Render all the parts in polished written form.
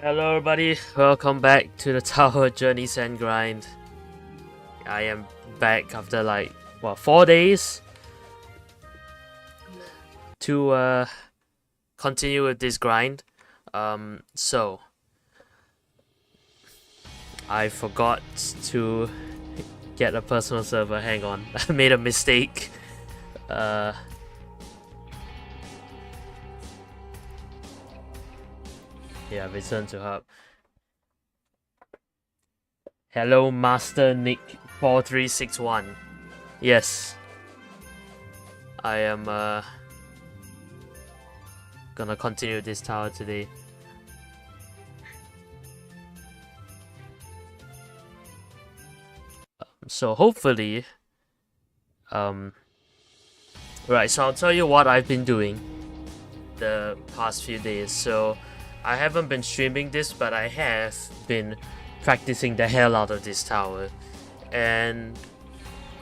Hello everybody, welcome back to the Tower Journeys and Grind. I am back after 4 days to continue with this grind. So I forgot to get a personal server. Hang on, I made a mistake. Yeah, return to hub. Hello, Master Nick 4361. Yes, I am gonna continue this tower today. So hopefully, right. So I'll tell you what I've been doing the past few days. So I haven't been streaming this, but I have been practicing the hell out of this tower. And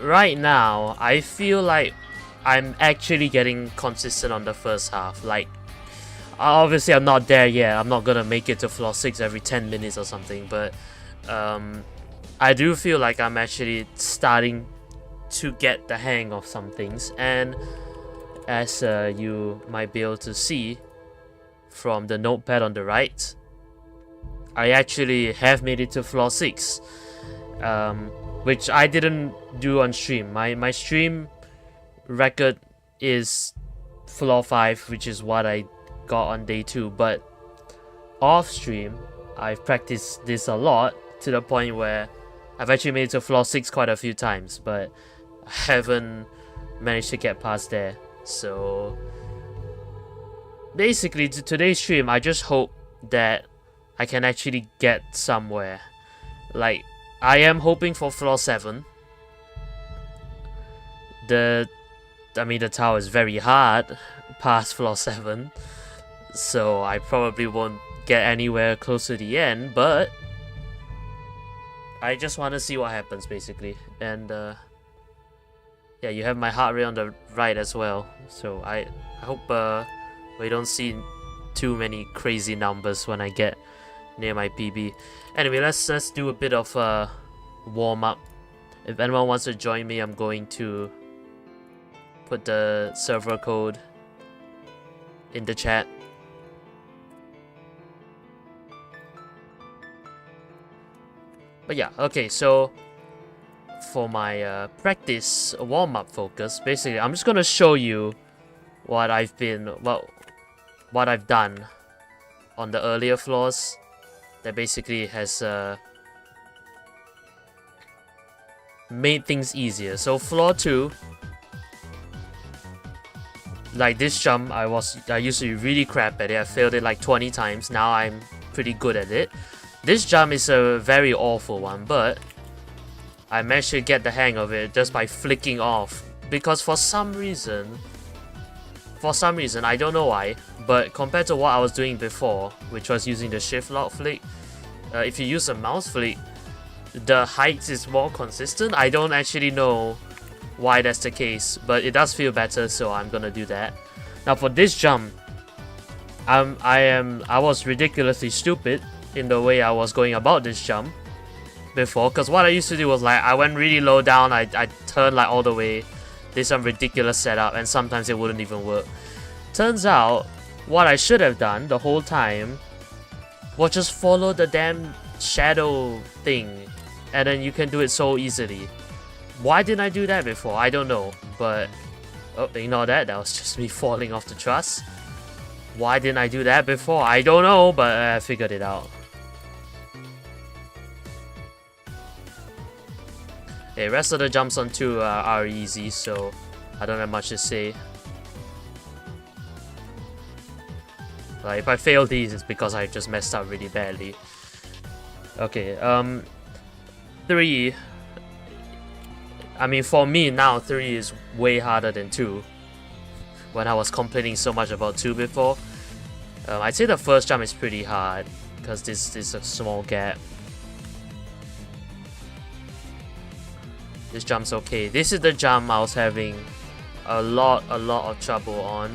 right now, I feel like I'm actually getting consistent on the first half. Like, obviously I'm not there yet. I'm not gonna make it to floor 6 every 10 minutes or something, but I do feel like I'm actually starting to get the hang of some things. And as you might be able to see from the notepad on the right, I actually have made it to floor 6, which I didn't do on stream. My stream record is floor 5, which is what I got on day 2, but off stream I've practiced this a lot to the point where I've actually made it to floor 6 quite a few times, but I haven't managed to get past there. So basically, today's stream, I just hope that I can actually get somewhere. Like, I am hoping for floor 7. The tower is very hard past floor 7, so I probably won't get anywhere close to the end, but I just want to see what happens, basically. And yeah, you have my heart rate on the right as well, so I hope we don't see too many crazy numbers when I get near my PB. Anyway, let's do a bit of warm up. If anyone wants to join me, I'm going to put the server code in the chat. But yeah, okay, so for my practice warm-up focus, basically I'm just gonna show you what I've done on the earlier floors that basically has made things easier. So floor 2, like this jump, I used to be really crap at it. I failed it like 20 times. Now I'm pretty good at it. This jump is a very awful one, but I managed to get the hang of it just by flicking off, because for some reason, I don't know why, but compared to what I was doing before, which was using the shift lock flick, if you use a mouse flick, the height is more consistent. I don't actually know why that's the case, but it does feel better, so I'm gonna do that. Now for this jump, I was ridiculously stupid in the way I was going about this jump before, because what I used to do was, like, I went really low down, I turned like all the way, did some ridiculous setup, and sometimes it wouldn't even work. Turns out, what I should have done the whole time was just follow the damn shadow thing, and then you can do it so easily. Why didn't I do that before? I don't know, but oh, ignore that, that was just me falling off the truss. Why didn't I do that before? I don't know, but I figured it out. Okay, rest of the jumps on 2 are easy, so I don't have much to say. Like, if I fail these, it's because I just messed up really badly. Okay, 3. I mean, for me now, 3 is way harder than 2. When I was complaining so much about 2 before. I'd say the first jump is pretty hard, because this is a small gap. This jump's okay. This is the jump I was having a lot of trouble on.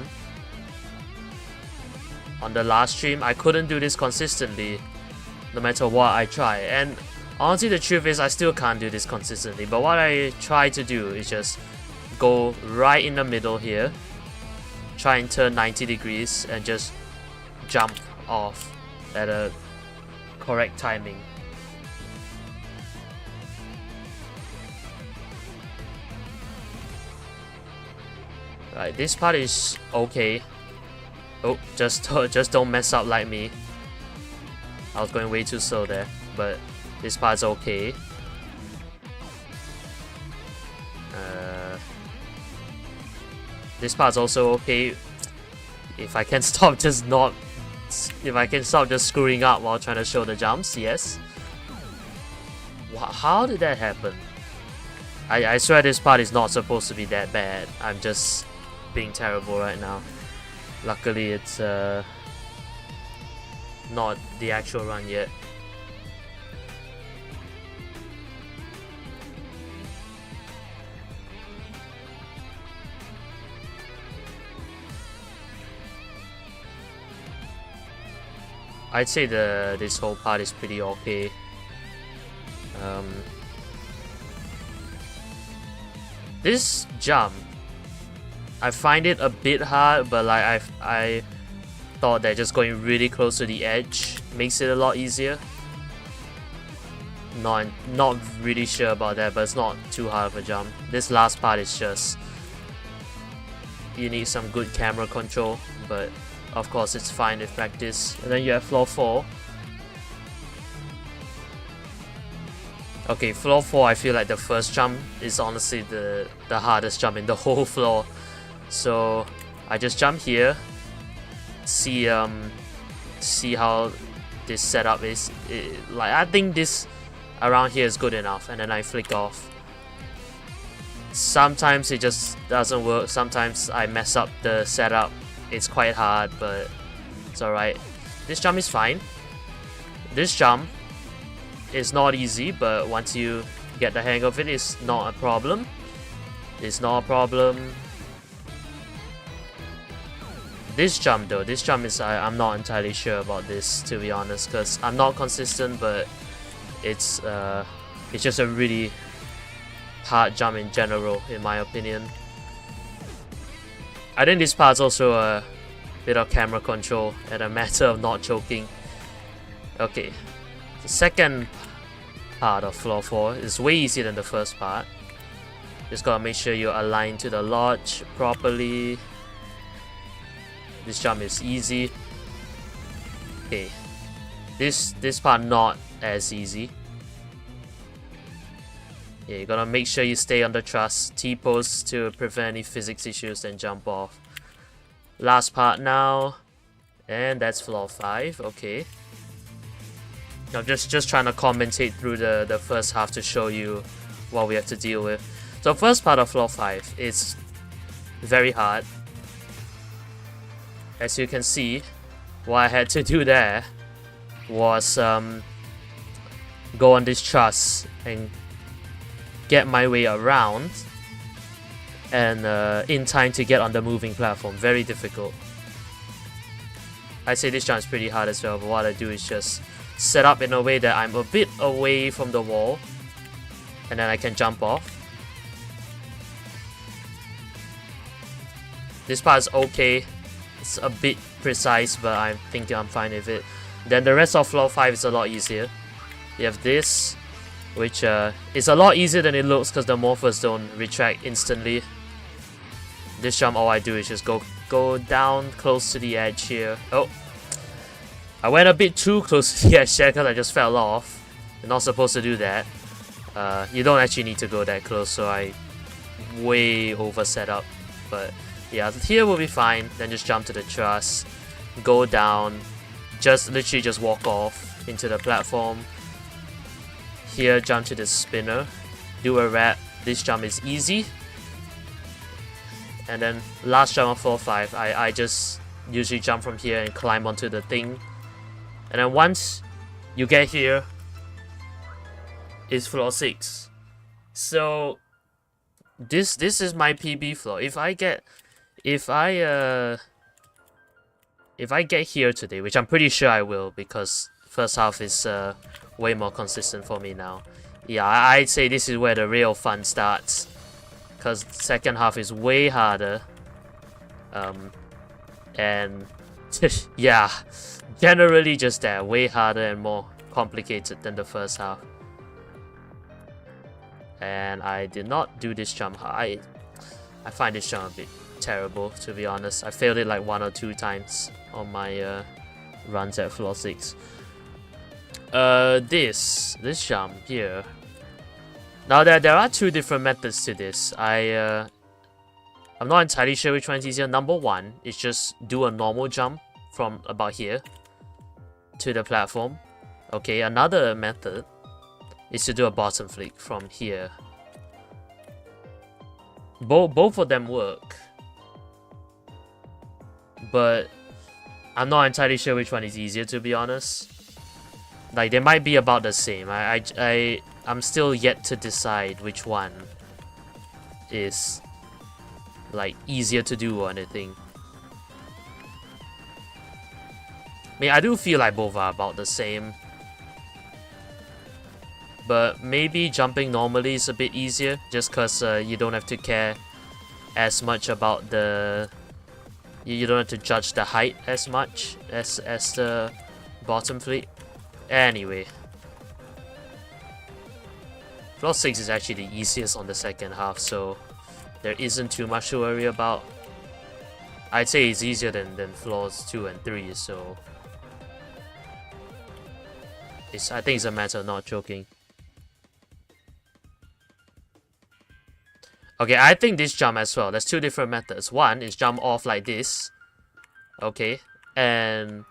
On the last stream, I couldn't do this consistently. no matter what I try. And honestly, the truth is I still can't do this consistently, but what I try to do is just go right in the middle here, try and turn 90 degrees and just jump off at a correct timing. Right, this part is okay. Oh, just don't mess up like me. I was going way too slow there, but this part's okay. This part's also okay. If I can stop just screwing up while trying to show the jumps, yes. How did that happen? I swear this part is not supposed to be that bad. I'm just being terrible right now. Luckily it's not the actual run yet. I'd say this whole part is pretty okay. This jump, I find it a bit hard, but like I thought that just going really close to the edge makes it a lot easier. Not really sure about that, but it's not too hard of a jump. This last part is just, you need some good camera control, but of course it's fine with practice. And then you have floor 4. Okay, floor 4, I feel like the first jump is honestly the hardest jump in the whole floor. So I just jump here, see how this setup is. Like, I think this around here is good enough, and then I flick off. Sometimes it just doesn't work, sometimes I mess up the setup. It's quite hard, but it's alright. This jump is fine. This jump is not easy, but once you get the hang of it, it's not a problem. It's not a problem. This jump though, this jump is, I'm not entirely sure about this, to be honest, because I'm not consistent, but it's just a really hard jump in general, in my opinion. I think this part's also a bit of camera control and a matter of not choking. Okay, the second part of floor 4 is way easier than the first part. Just gotta make sure you're aligned to the lodge properly. This jump is easy. Okay, this part not as easy. Yeah, you gotta make sure you stay under thrust, T-pose to prevent any physics issues, then jump off. Last part now, and that's floor 5. Okay. I'm just trying to commentate through the first half to show you what we have to deal with. So first part of floor 5 is very hard. As you can see, what I had to do there was go on this truss and get my way around, and in time to get on the moving platform. Very difficult. I'd say this jump is pretty hard as well, but what I do is just set up in a way that I'm a bit away from the wall, and then I can jump off. This part is okay. It's a bit precise, but I think I'm fine with it. Then the rest of floor 5 is a lot easier. You have this, which is a lot easier than it looks because the morphers don't retract instantly. This jump, all I do is just go down close to the edge here. Oh, I went a bit too close to the edge there because I just fell off. You're not supposed to do that. You don't actually need to go that close, so I way over set up. But yeah, here will be fine. Then just jump to the truss, go down, literally just walk off into the platform. Here, jump to the spinner, do a wrap. This jump is easy. And then last jump of floor 5, I just usually jump from here and climb onto the thing. And then once you get here, it's floor 6. So this is my PB floor. If I get here today, which I'm pretty sure I will, because First half is way more consistent for me now. Yeah, I'd say this is where the real fun starts. Because second half is way harder. And yeah, generally just that, way harder and more complicated than the first half. And I did not do this jump. I find this jump a bit terrible, to be honest. I failed it like 1 or 2 times on my runs at floor 6. This jump here. Now there are 2 different methods to this. I'm not entirely sure which one is easier. Number 1 is just do a normal jump from about here to the platform. Okay, another method is to do a bottom flick from here. Both of them work, but I'm not entirely sure which one is easier, to be honest. Like, they might be about the same. I'm still yet to decide which one is like easier to do or anything. I mean, I do feel like both are about the same, but maybe jumping normally is a bit easier just because you don't have to care as much about the... You don't have to judge the height as much as the bottom flick. Anyway, floor 6 is actually the easiest on the second half, so there isn't too much to worry about. I'd say it's easier than floors 2 and 3, so I think it's a matter of not choking. Okay, I think this jump as well. There's 2 different methods. One is jump off like this. Okay. And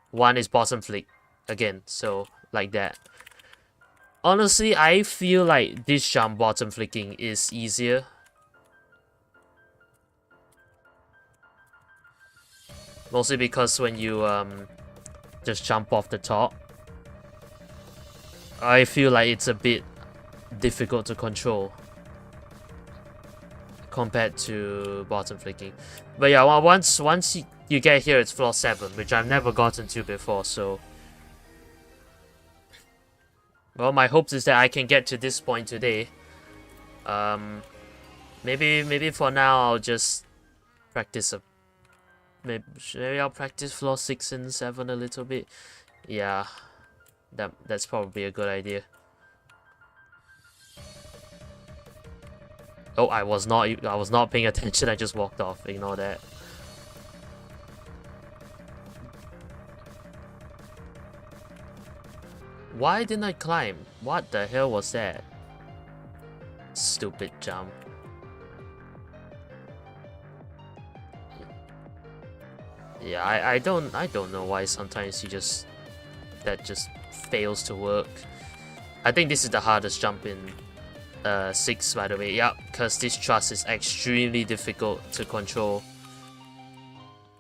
one is bottom flick. Again, so like that. Honestly, I feel like this jump bottom flicking is easier. Mostly because when you just jump off the top, I feel like it's a bit difficult to control compared to bottom flicking. But yeah, once you get here, it's floor 7, which I've never gotten to before, so... Well, my hopes is that I can get to this point today. Maybe for now I'll just practice maybe I'll practice floor 6 and 7 a little bit. Yeah, that's probably a good idea. Oh, I was not paying attention. I just walked off. Ignore that. Why didn't I climb? What the hell was that? Stupid jump. Yeah, I don't know why sometimes that just fails to work. I think this is the hardest jump in 6, by the way. Yeah, because this thrust is extremely difficult to control.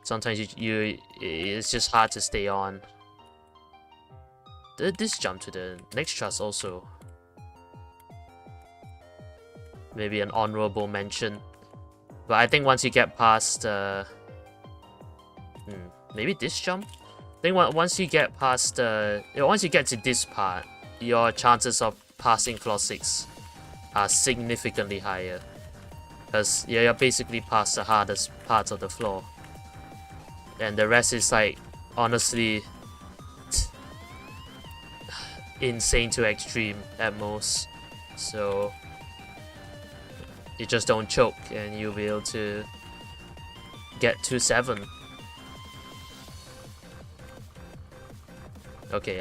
Sometimes it's just hard to stay on. This jump to the next thrust also. Maybe an honorable mention. But I think once you get past maybe this jump? I think once you get past once you get to this part, your chances of passing floor 6 are significantly higher. Because you're basically past the hardest parts of the floor. And the rest is like, honestly, insane to extreme at most. So you just don't choke and you'll be able to get to 7. Okay,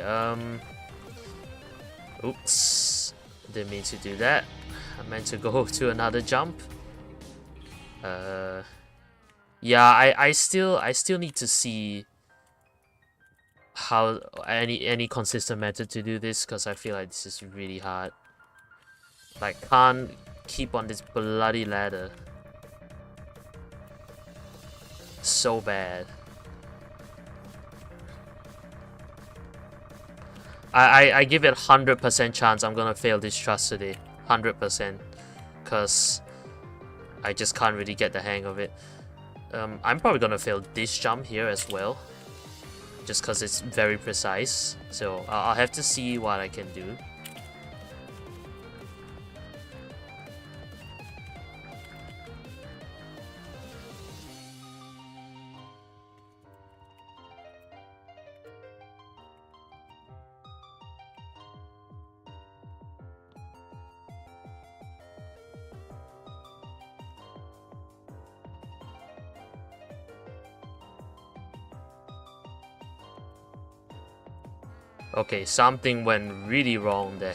oops, didn't mean to do that. I meant to go to another jump. Yeah, I still need to see how any consistent method to do this, because I feel like this is really hard. Like, can't keep on this bloody ladder. So bad. I give it 100% chance I'm gonna fail this thrust today. 100%. Because I just can't really get the hang of it. I'm probably gonna fail this jump here as well. just because it's very precise. So I'll have to see what I can do. Okay, something went really wrong there,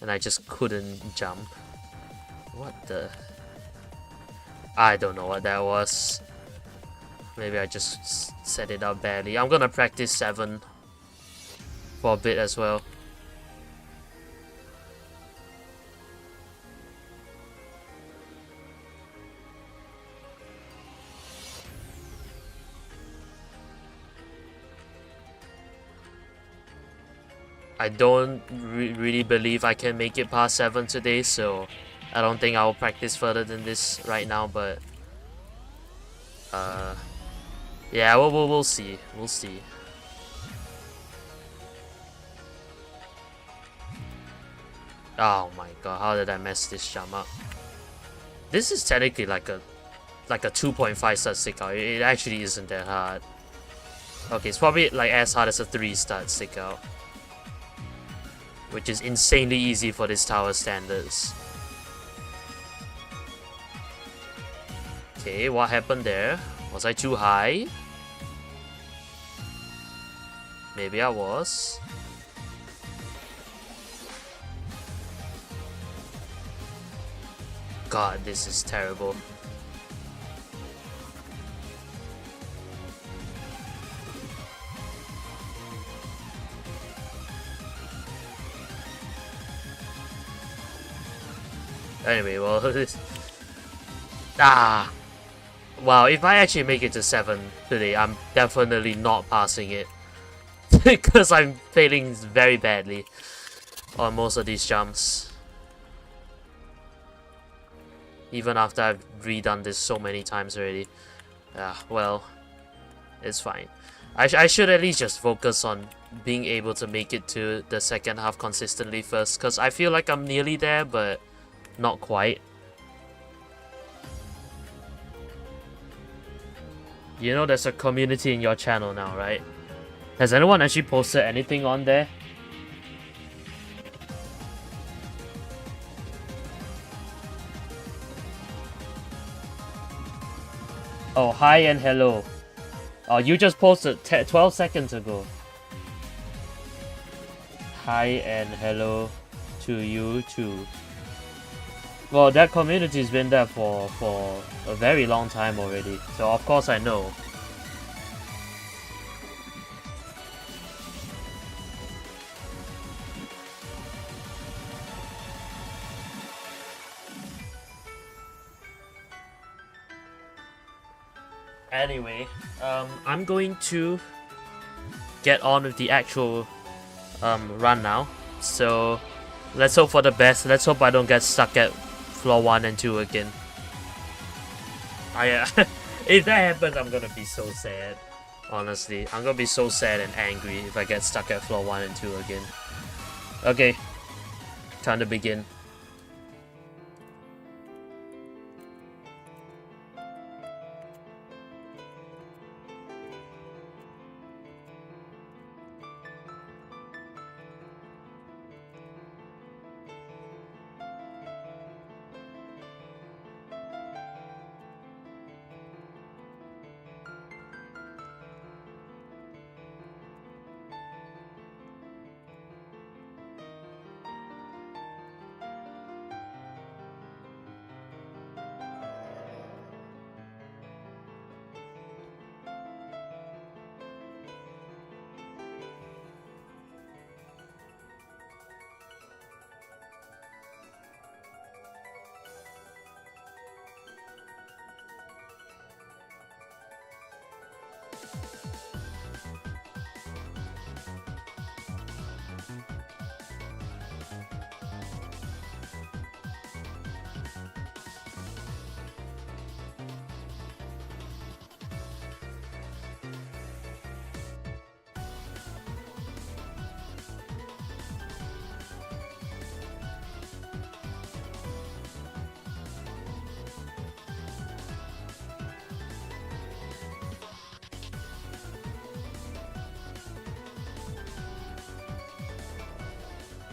and I just couldn't jump. What the? I don't know what that was. Maybe I just set it up badly. I'm gonna practice 7 for a bit as well. I don't really believe I can make it past 7 today, so I don't think I will practice further than this right now, but yeah, we'll see. We'll see. Oh my god, how did I mess this jump up? This is technically like a 2.5 star stick out. It actually isn't that hard. Okay, it's probably like as hard as a 3-star stick out, which is insanely easy for this tower standards. Okay, what happened there? Was I too high? Maybe I was. God, this is terrible. Anyway, well, wow, if I actually make it to 7 today, I'm definitely not passing it. Because I'm failing very badly on most of these jumps. Even after I've redone this so many times already. Well, it's fine. I should at least just focus on being able to make it to the second half consistently first. Because I feel like I'm nearly there, but not quite. You know there's a community in your channel now, right? Has anyone actually posted anything on there? Oh, hi and hello. Oh, you just posted 12 seconds ago. Hi and hello to you too. Well, that community's been there for a very long time already, so of course I know. Anyway, I'm going to get on with the actual run now. So let's hope for the best. Let's hope I don't get stuck at floor 1 and 2 again. If that happens, I'm gonna be so sad. Honestly, I'm gonna be so sad and angry if I get stuck at floor 1 and 2 again. Okay, time to begin.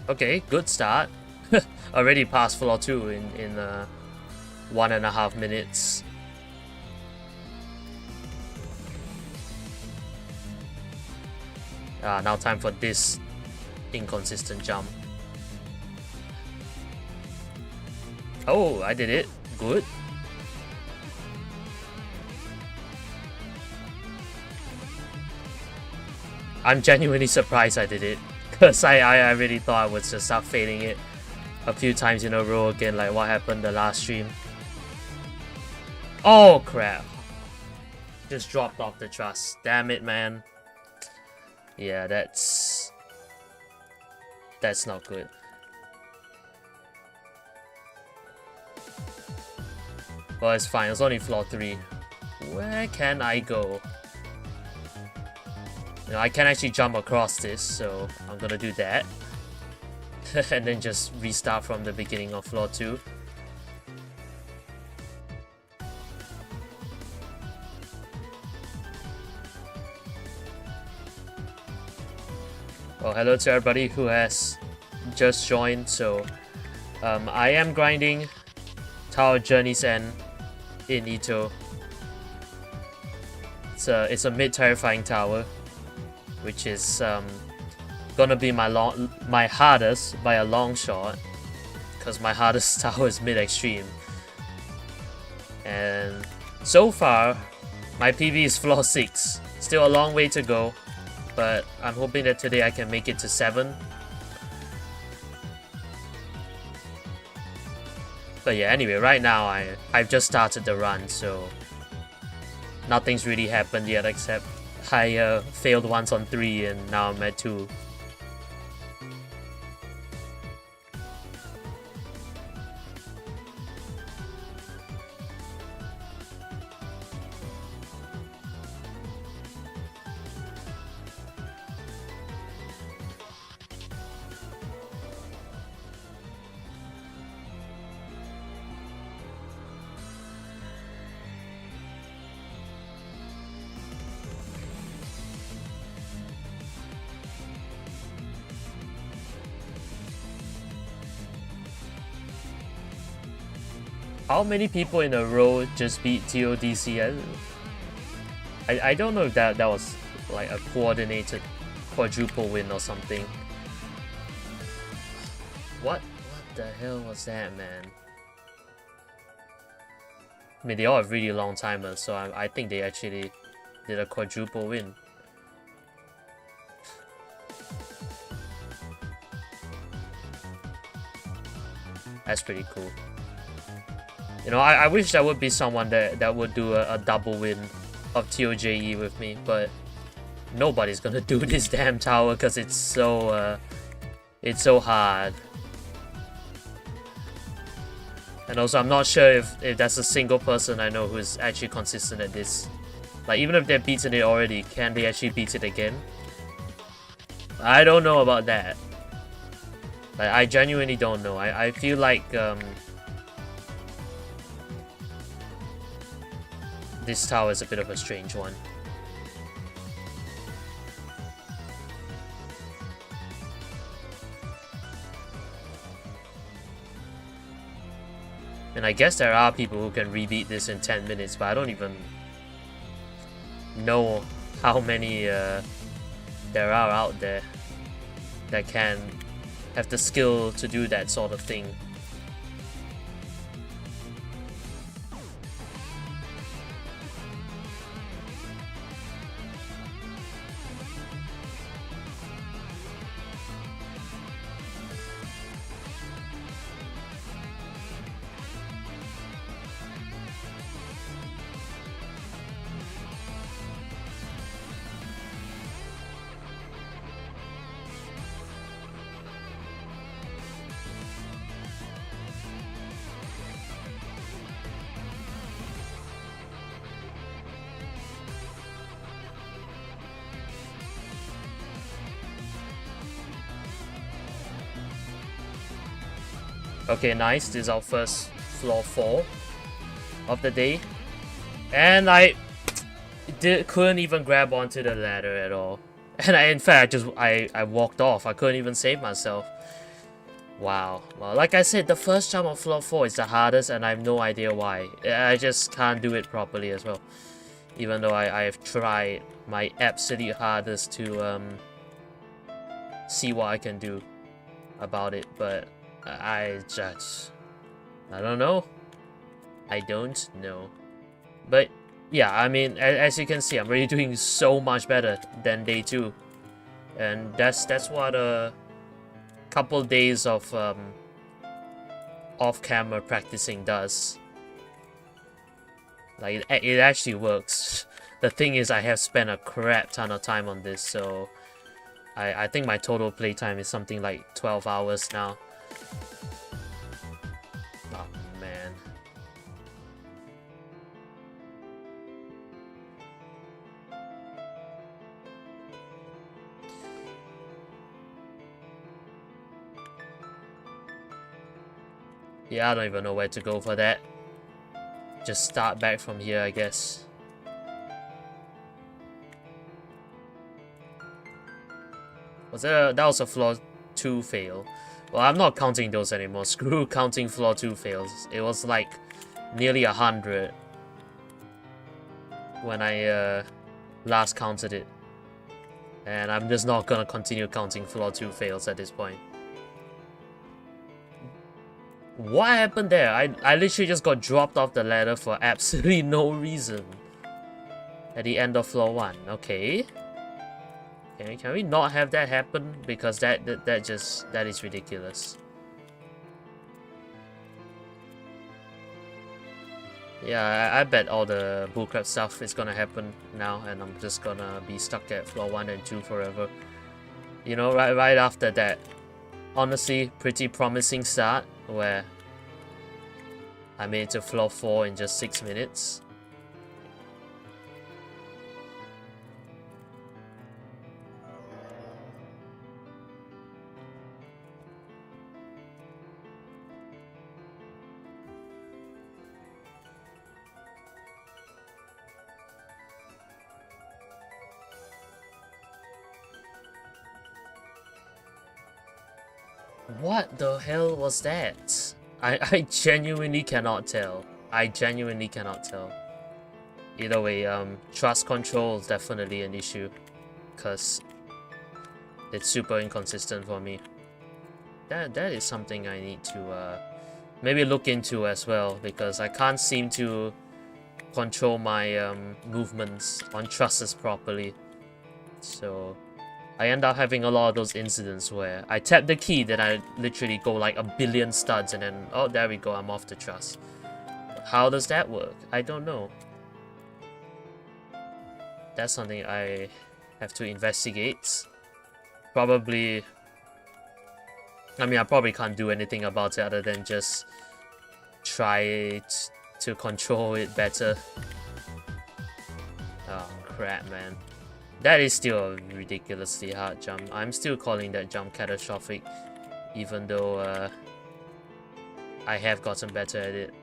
Okay, good start. Already past floor 2 in 1.5 minutes. Now time for this inconsistent jump. Oh, I did it. Good. I'm genuinely surprised I did it. Because I really thought I would just start failing it a few times in a row again, like what happened the last stream. Oh crap. Just dropped off the trust. Damn it, man. Yeah, that's not good. Well, it's fine. It's only floor 3. Where can I go? You know, I can actually jump across this, so I'm gonna do that. And then just restart from the beginning of floor 2. Well, hello to everybody who has just joined. So, I am grinding Tower Journey's End in Ito. It's a mid-terrifying tower, which is gonna be my hardest by a long shot, because my hardest tower is mid-extreme. And so far, my PB is floor 6. Still a long way to go, but I'm hoping that today I can make it to 7. But yeah, anyway, right now I've just started the run, so nothing's really happened yet except I failed once on 3 and now I'm at 2. How many people in a row just beat ToDC? I don't know if that was like a coordinated quadruple win or something. What the hell was that, man? I mean, they all have really long timers, so I think they actually did a quadruple win. That's pretty cool. You know, I wish there would be someone that would do a double win of ToJE with me, but nobody's gonna do this damn tower because it's so hard. And also, I'm not sure if that's a single person I know who's actually consistent at this. Like, even if they've beaten it already, can they actually beat it again? I don't know about that. Like, I genuinely don't know. I feel like this tower is a bit of a strange one. And I guess there are people who can rebeat this in 10 minutes, but I don't even know how many there are out there that can have the skill to do that sort of thing. Okay, nice. This is our first floor 4 of the day. And I couldn't even grab onto the ladder at all. And in fact, I walked off. I couldn't even save myself. Wow. Well, like I said, the first jump on floor 4 is the hardest, and I have no idea why. I just can't do it properly as well. Even though I have tried my absolute hardest to see what I can do about it, but I don't know. I don't know. But yeah, I mean, as you can see, I'm really doing so much better than day 2. And that's what a couple days of off-camera practicing does. Like, it actually works. The thing is, I have spent a crap ton of time on this, so I think my total playtime is something like 12 hours now. Oh, man. Yeah, I don't even know where to go for that. Just start back from here, I guess. That was a floor 2 fail. Well, I'm not counting those anymore. Screw counting floor 2 fails. It was like nearly 100 when I last counted it. And I'm just not gonna continue counting floor 2 fails at this point. What happened there? I literally just got dropped off the ladder for absolutely no reason. At the end of floor 1. Okay. Can we not have that happen? Because that is ridiculous. Yeah, I bet all the bullcrap stuff is gonna happen now, and I'm just gonna be stuck at floor 1 and 2 forever. You know, right after that, honestly, pretty promising start where I made it to floor 4 in just 6 minutes. What the hell was that? I genuinely cannot tell. I genuinely cannot tell. Either way, trust control is definitely an issue, because it's super inconsistent for me. That is something I need to maybe look into as well, because I can't seem to control my movements on trusses properly. So I end up having a lot of those incidents where I tap the key, then I literally go like a billion studs, and then, oh, there we go, I'm off the truss. How does that work? I don't know. That's something I have to investigate. Probably... I mean, I probably can't do anything about it other than just try to control it better. Oh, crap, man. That is still a ridiculously hard jump. I'm still calling that jump catastrophic, even though I have gotten better at it.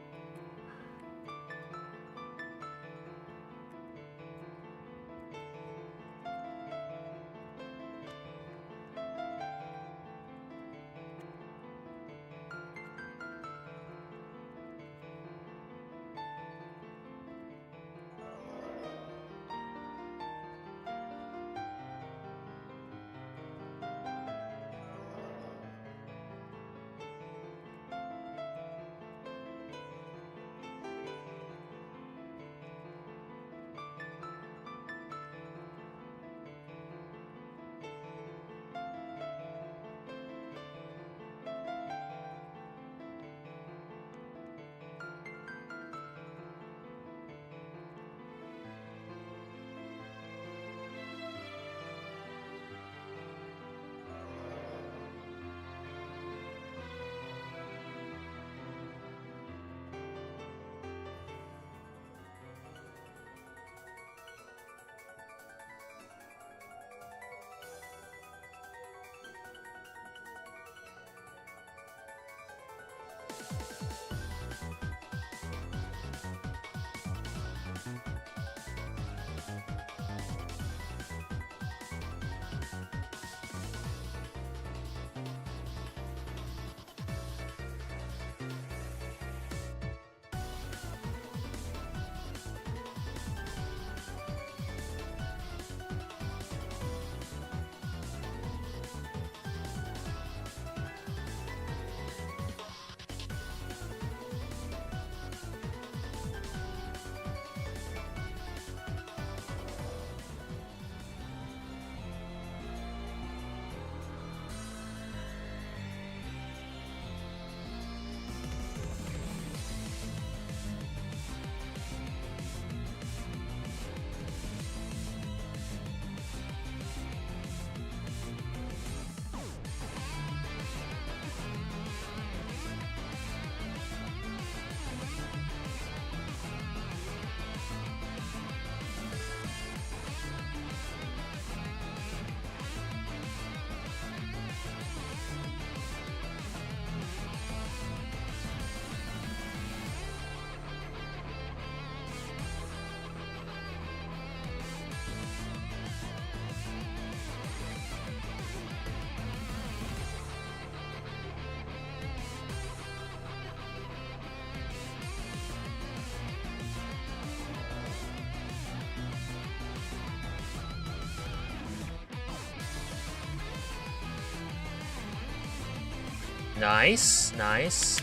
Nice, nice.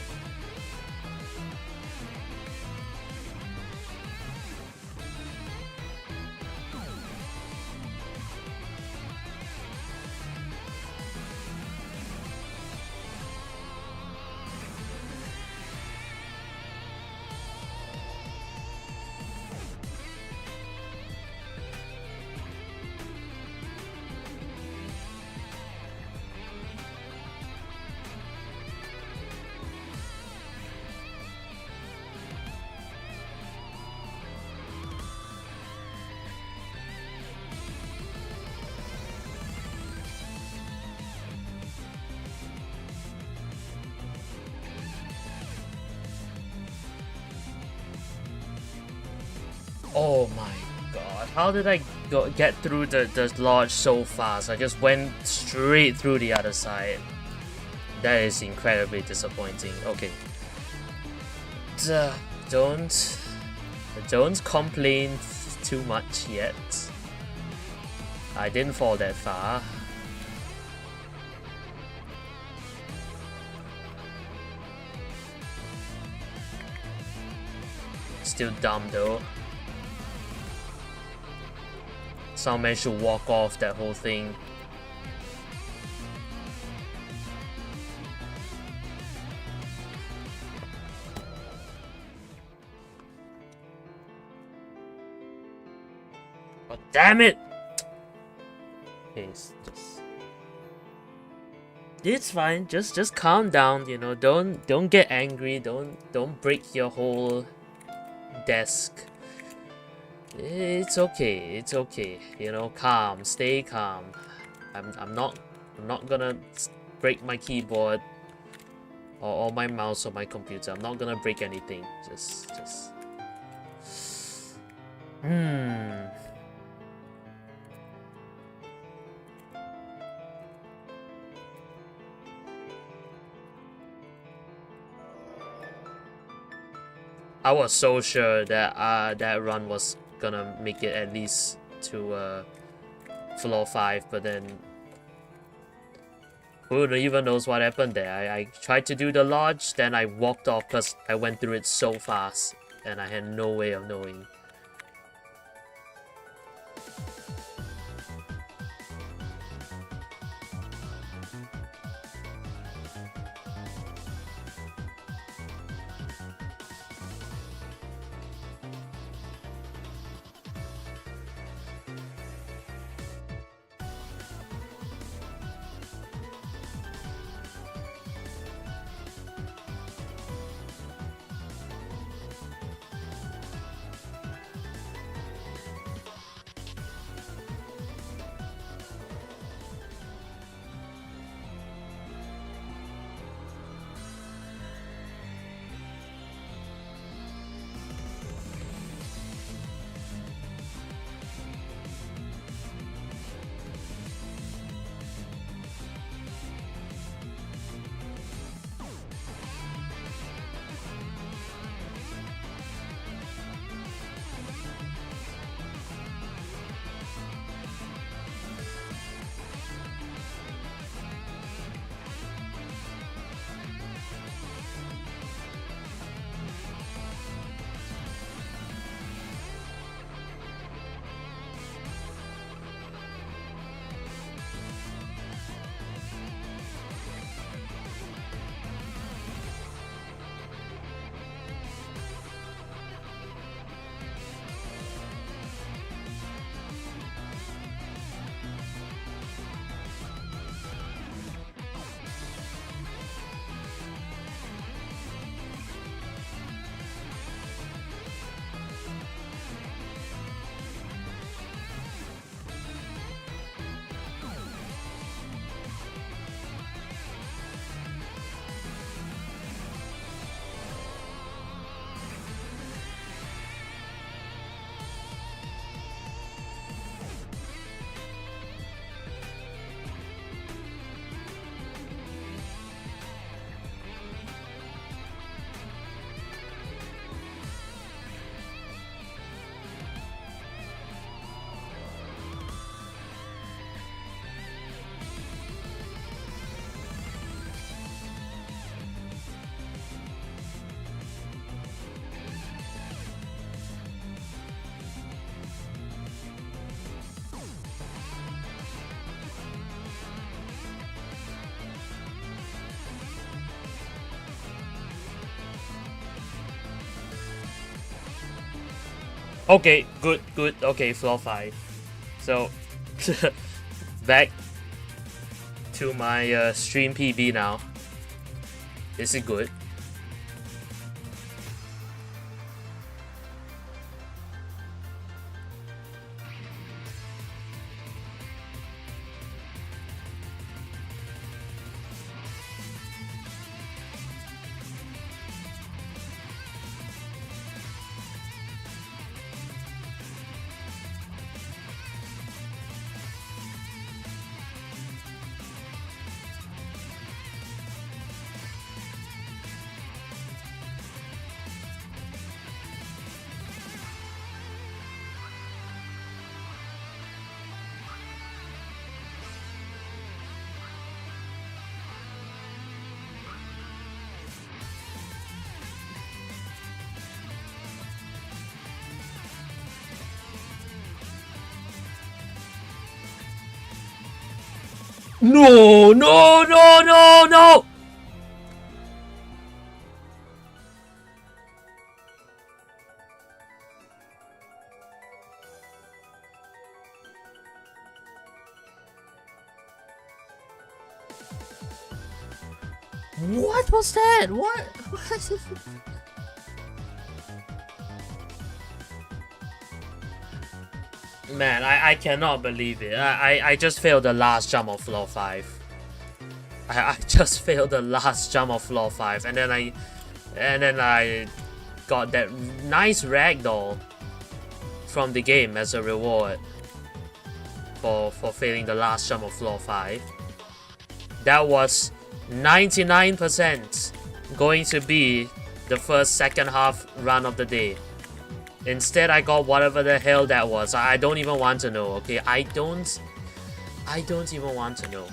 Oh my god, how did I get through the lodge so fast? I just went straight through the other side. That is incredibly disappointing. Okay. Don't complain too much yet. I didn't fall that far. Still dumb though. Someone should walk off that whole thing. God damn it! Okay, it's fine. Just calm down. You know, don't get angry. Don't break your whole desk. It's okay. It's okay. You know, calm. Stay calm. I'm not gonna break my keyboard or my mouse or my computer. I'm not gonna break anything. Just. I was so sure that that run was gonna make it at least to floor 5, but then who even knows what happened there. I tried to do the lodge, then I walked off because I went through it so fast and I had no way of knowing. Okay, good, good. Okay, floor 5. So, back to my stream PB now. Is it good? No, no, no, no, no! What was that? What? Man, I cannot believe it. I just failed the last jump of floor 5. I just failed the last jump of floor 5, and then I got that nice ragdoll from the game as a reward for failing the last jump of floor 5. That was 99% going to be the first second half run of the day. Instead, I got whatever the hell that was. I don't even want to know, okay? I don't even want to know.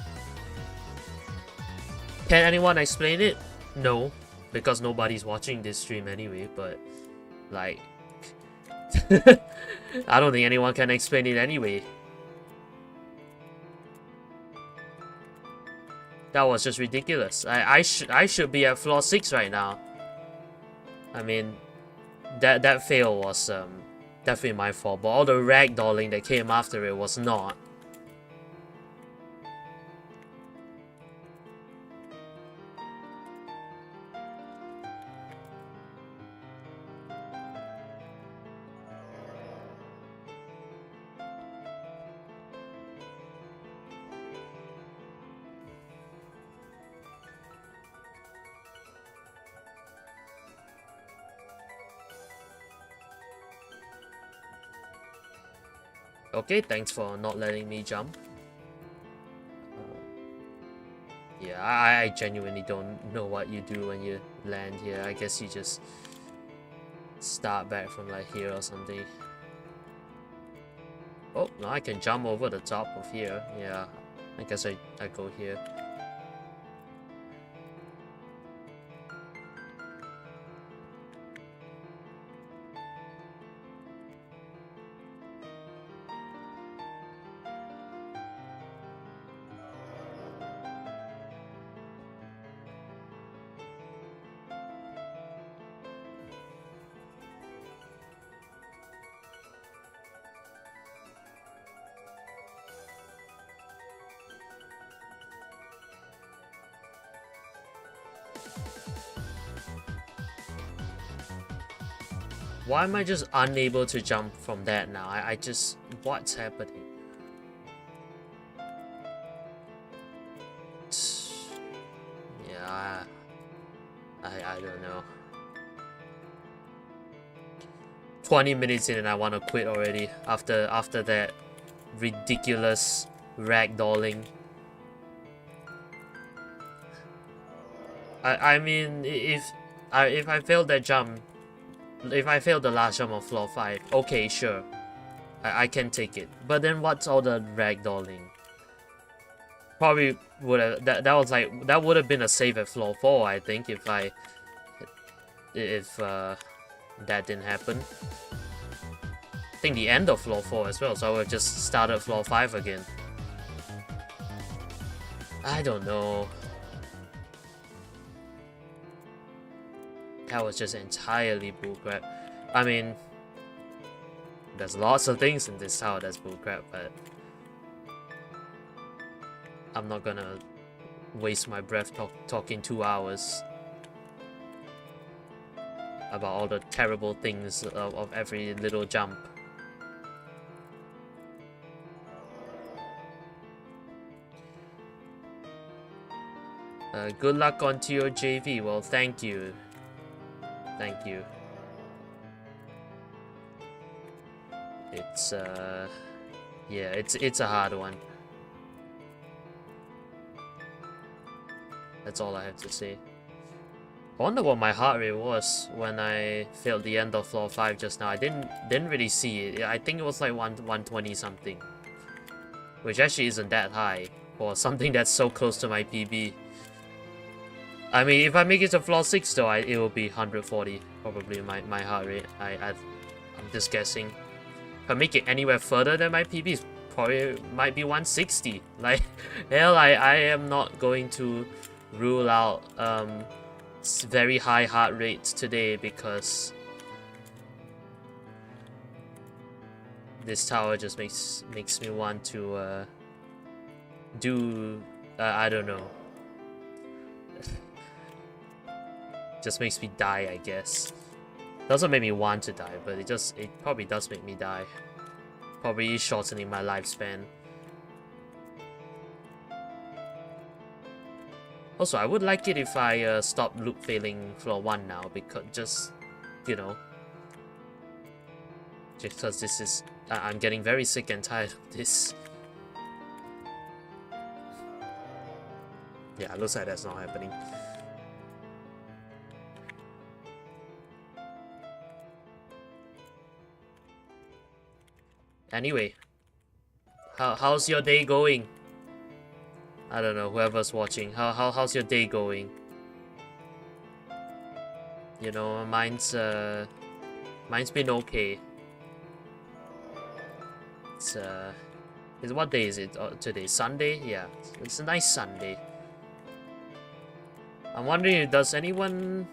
Can anyone explain it? No, because nobody's watching this stream anyway, but like I don't think anyone can explain it anyway. That was just ridiculous. I should be at floor 6 right now. I mean, that fail was definitely my fault, but all the ragdolling that came after it was not. Okay, thanks for not letting me jump. Yeah, I genuinely don't know what you do when you land here. I guess you just start back from like here or something. Oh, now I can jump over the top of here. Yeah, I guess I go here. Why am I just unable to jump from that now? I just... What's happening? Yeah... I don't know. 20 minutes in and I want to quit already after that ridiculous ragdolling. I mean, if I failed that jump, if I failed the last jump of floor 5, okay, sure, I can take it. But then what's all the ragdolling? Probably would have that would have been a save at floor 4, I think, if that didn't happen. I think the end of floor 4 as well, so I would have just started floor 5 again. I don't know. That was just entirely bullcrap. I mean, There's lots of things in this tower that's bullcrap, but I'm not gonna waste my breath talking 2 hours about all the terrible things of every little jump. Good luck on ToJE. Well, thank you. Thank you. It's yeah, it's a hard one. That's all I have to say. I wonder what my heart rate was when I failed the end of floor 5 just now. I didn't really see it. I think it was like 120 something, which actually isn't that high for something that's so close to my PB. I mean, if I make it to floor 6 though, it will be 140 probably my heart rate. I'm just guessing. If I make it anywhere further than my PB, probably might be 160. Like, hell, I am not going to rule out very high heart rates today because this tower just makes me want to do I don't know. Just makes me die, I guess. Doesn't make me want to die, but it probably does make me die. Probably shortening my lifespan. Also, I would like it if I stop loop failing floor 1 now, because just, you know, just because this is, I'm getting very sick and tired of this. Yeah, looks like that's not happening. Anyway, how's your day going? I don't know, whoever's watching. How's your day going? You know, mine's been okay. It's what day is it today? Sunday? Yeah, it's a nice Sunday. I'm wondering, does anyone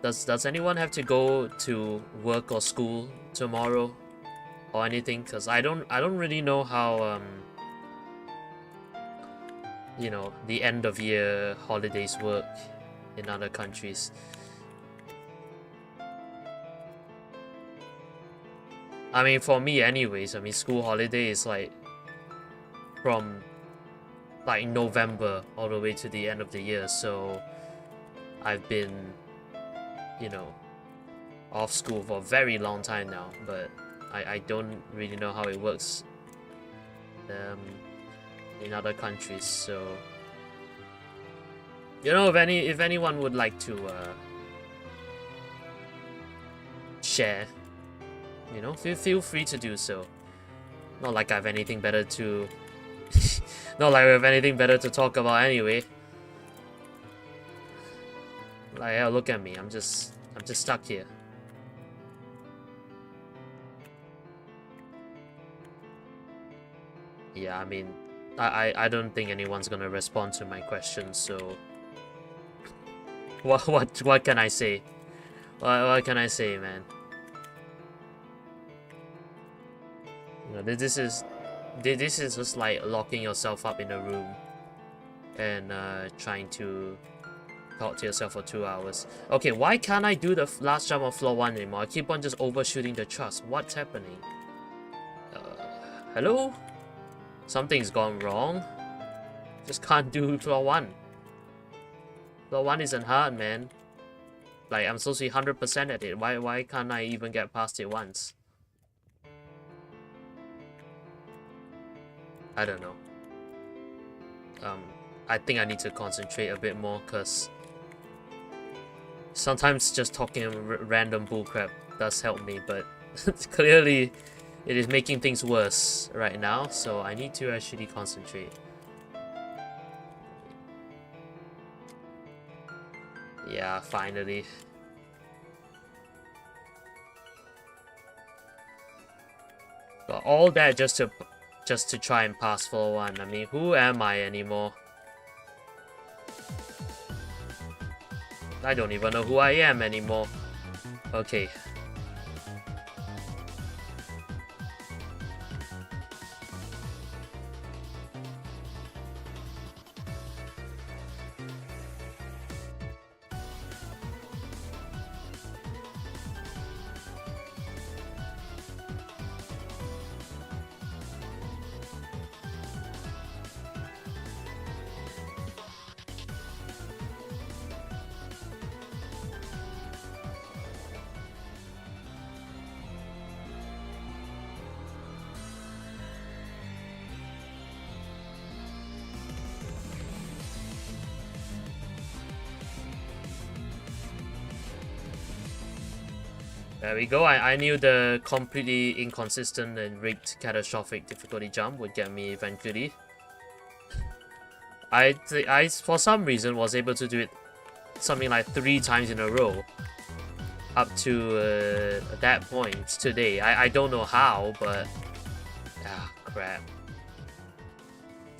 have to go to work or school tomorrow or anything? Cause I don't really know how you know, the end of year holidays work in other countries. I mean, for me anyways, I mean, school holiday is like from like November all the way to the end of the year, so I've been, you know, off school for a very long time now, but I don't really know how it works in other countries. So, you know, if anyone would like to share, you know, feel free to do so. Not like I have anything better to not like we have anything better to talk about anyway. Like, hell, look at me, I'm just stuck here. Yeah, I mean, I don't think anyone's gonna respond to my questions, so what can I say? What can I say, man? You know, this is just like locking yourself up in a room and trying to talk to yourself for 2 hours. Okay, why can't I do the last jump of floor 1 anymore? I keep on just overshooting the truss. What's happening? Hello? Something's gone wrong. Just can't do floor 1. Floor 1 isn't hard, man. Like, I'm supposed to be 100% at it. Why can't I even get past it once? I don't know. I think I need to concentrate a bit more, because sometimes just talking random bullcrap does help me, but clearly it is making things worse right now, so I need to actually concentrate. Yeah, finally. But all that just to try and pass floor 1. I mean, who am I anymore? I don't even know who I am anymore. Okay. There we go. I knew the completely inconsistent and rigged catastrophic difficulty jump would get me eventually. I for some reason was able to do it something like 3 times in a row up to that point today. I don't know how, but crap.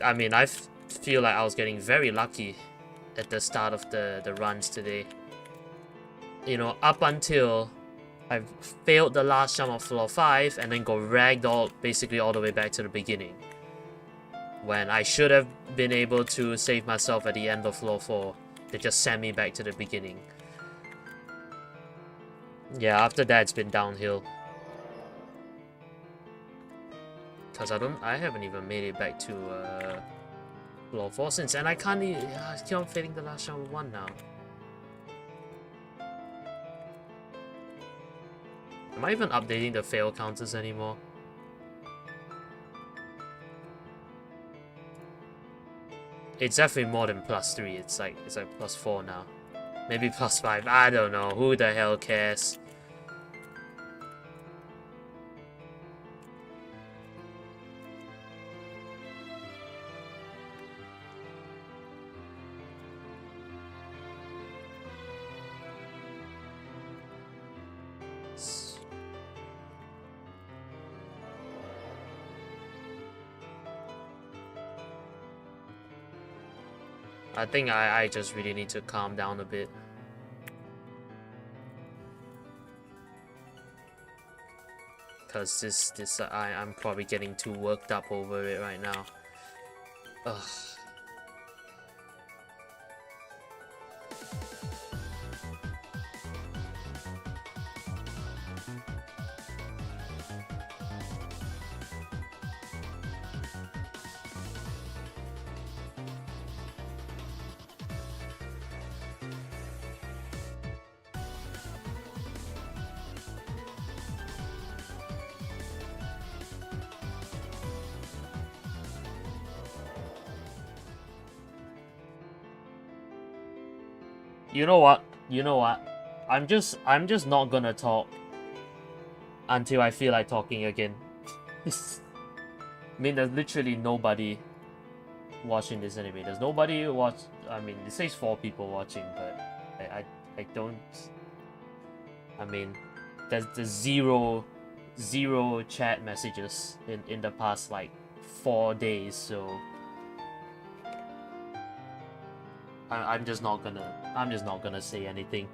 I mean, I feel like I was getting very lucky at the start of the runs today. You know, up until I failed the last jump of floor 5 and then got ragdolled basically all the way back to the beginning, when I should have been able to save myself at the end of floor 4. They just sent me back to the beginning. Yeah, after that it's been downhill. Cause I haven't even made it back to floor 4 since, and I can't even, I keep on failing the last jump of 1 now. Am I even updating the fail counters anymore? It's definitely more than +3. It's like +4 now. Maybe +5. I don't know. Who the hell cares? I think I just really need to calm down a bit. Cause this I'm probably getting too worked up over it right now. Ugh. You know what? You know what? I'm just not gonna talk until I feel like talking again. I mean, there's literally nobody watching this anyway. There's nobody watch. I mean, it says 4 people watching, but I don't. I mean, there's zero chat messages in the past like 4 days, so I'm just not gonna say anything.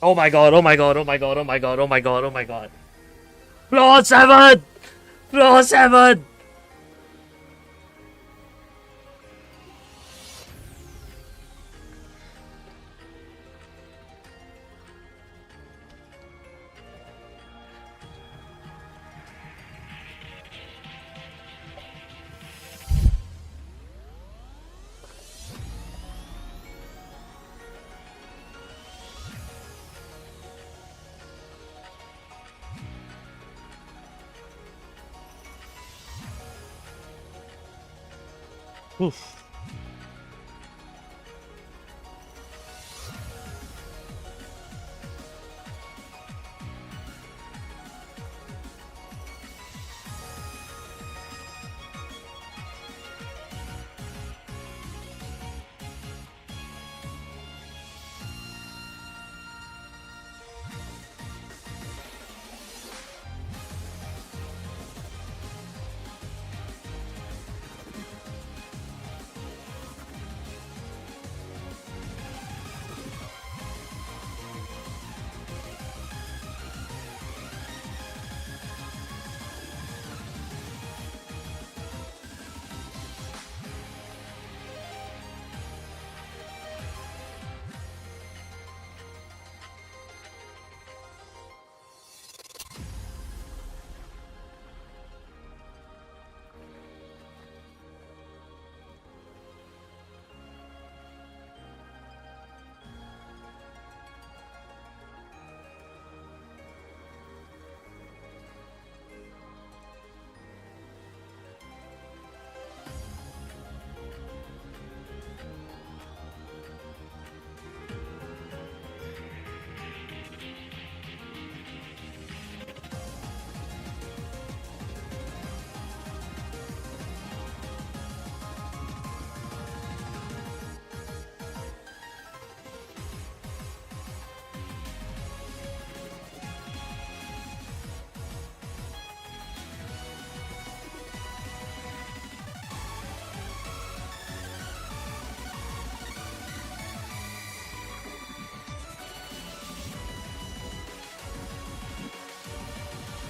Oh my god, oh my god, oh my god, oh my god, oh my god, oh my god. Floor 7! Floor 7! Oof.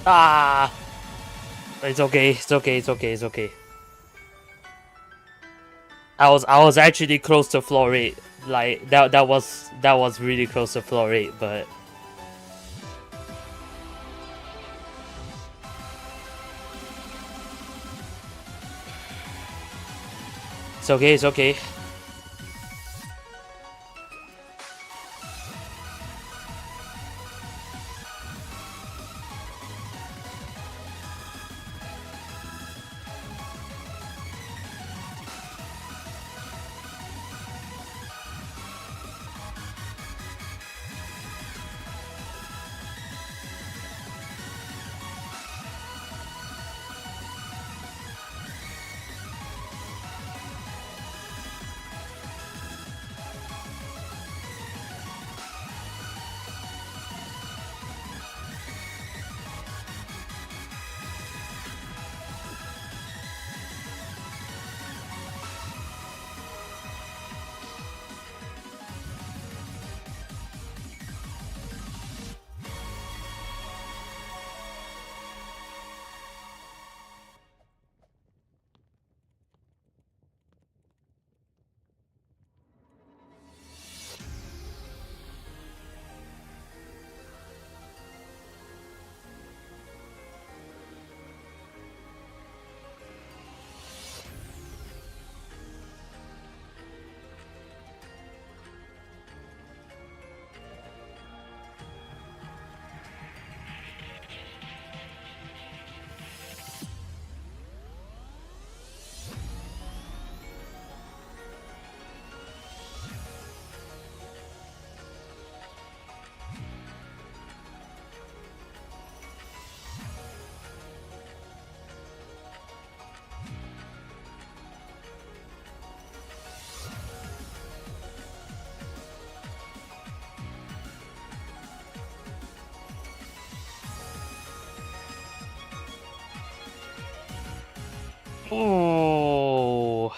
Ah! It's okay, it's okay, it's okay, it's okay. I was actually close to floor 8. Like that was really close to floor 8, but it's okay, it's okay. Oh.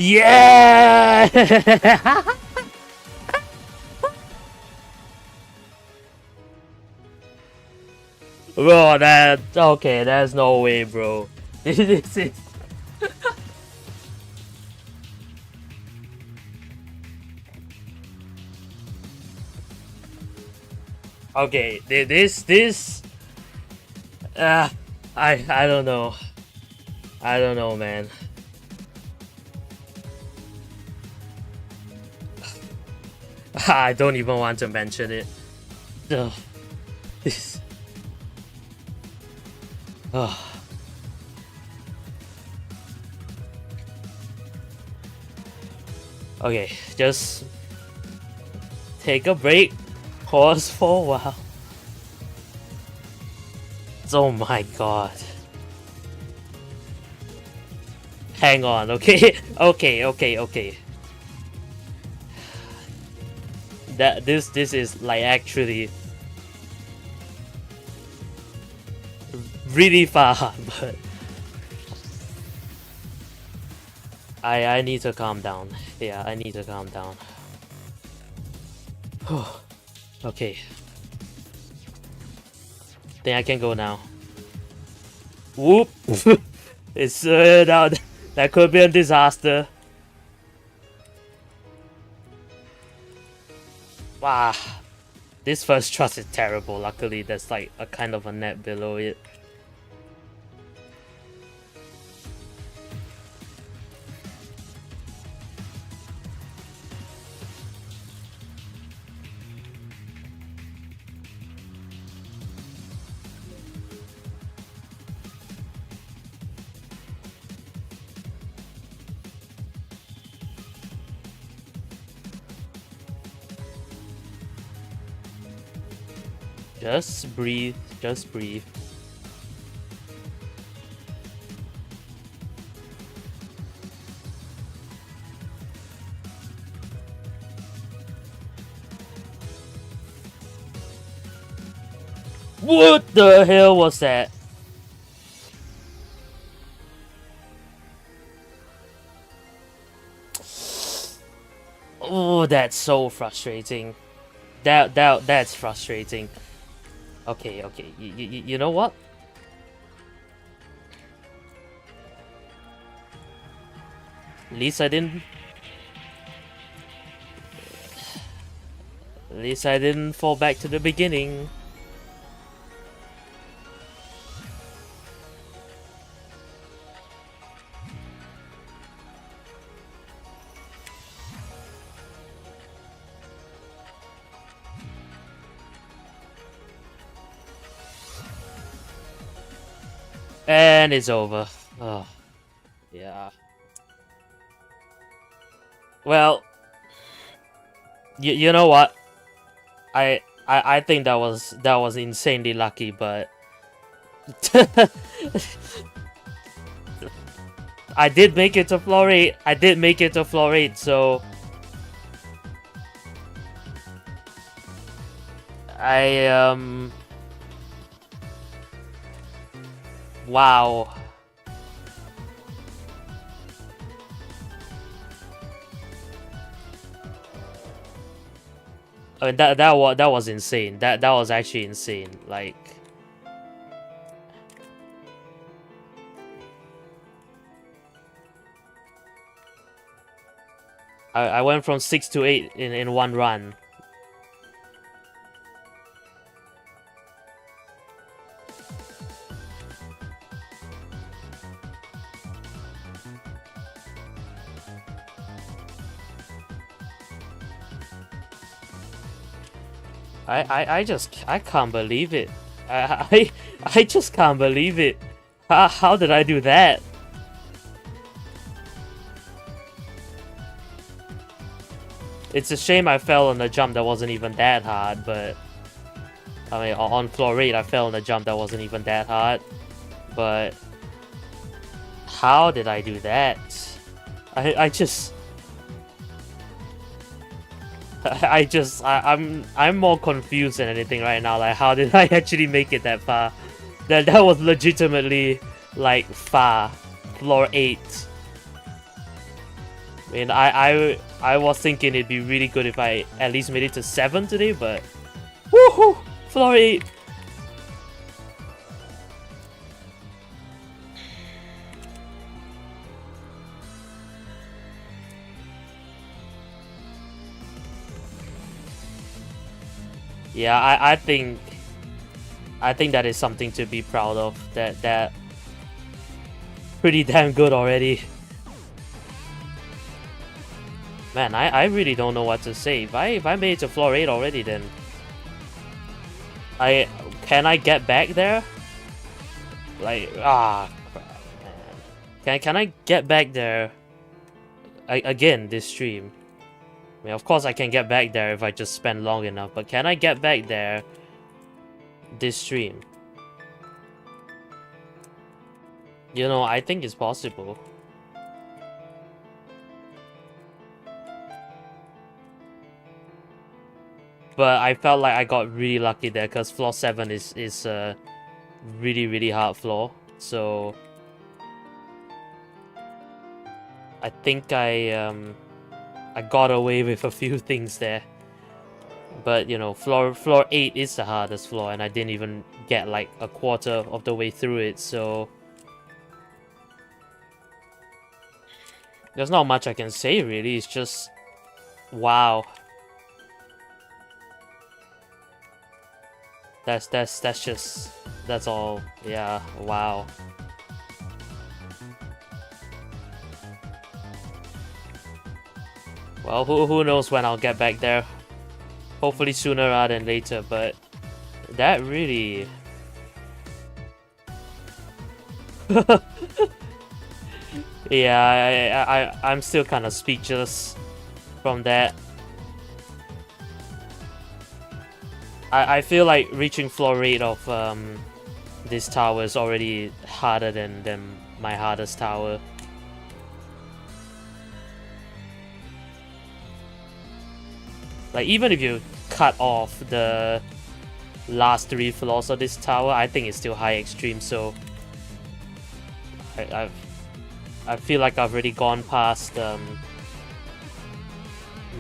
Yeah! Bro, that... Okay, there's no way, bro. This is... Okay, this... I don't know. I don't know, man. I don't even want to mention it. Ugh. This... Oh. Okay, just take a break, pause for a while. Oh my god. Hang on, okay? Okay. That this is like actually really far, but I need to calm down. Yeah, I need to calm down. Okay. Think I can go now. Whoop! It's that could be a disaster. Wow. This first thrust is terrible. Luckily, there's like a kind of a net below it. Just breathe, just breathe. What the hell was that? Oh, that's so frustrating. That's frustrating. Okay. You know what? At least I didn't fall back to the beginning. And it's over. Oh, yeah. Well, you know what? I think that was insanely lucky, but I did make it to floor 8. I did make it to floor 8, so wow. I mean, that was insane. That was actually insane. Like, I went from 6 to 8 in one run. I can't believe it. I just can't believe it. How did I do that? It's a shame I fell on a jump that wasn't even that hard, but I mean, on floor 8 I fell on a jump that wasn't even that hard. But how did I do that? I'm more confused than anything right now. Like, how did I actually make it that far? That was legitimately like far. Floor 8. I mean, I was thinking it'd be really good if I at least made it to 7 today, but woohoo! Floor 8! Yeah, I think that is something to be proud of. That pretty damn good already. Man, I really don't know what to say. If I made it to floor 8 already, then can I get back there? Like, crap, man. Can I get back there again this stream? I mean, of course I can get back there if I just spend long enough, but can I get back there this stream? You know, I think it's possible. But I felt like I got really lucky there because floor 7 is a really hard floor. So I think I got away with a few things there. But you know, floor 8 is the hardest floor, and I didn't even get like a quarter of the way through it, so there's not much I can say really. It's just wow. That's all. Yeah, wow. Well, who knows when I'll get back there. Hopefully sooner rather than later, but that really... yeah, I'm still kind of speechless from that. I feel like reaching floor 8 of this tower is already harder than my hardest tower. Like, even if you cut off the last 3 floors of this tower, I think it's still high extreme, so I feel like I've already gone past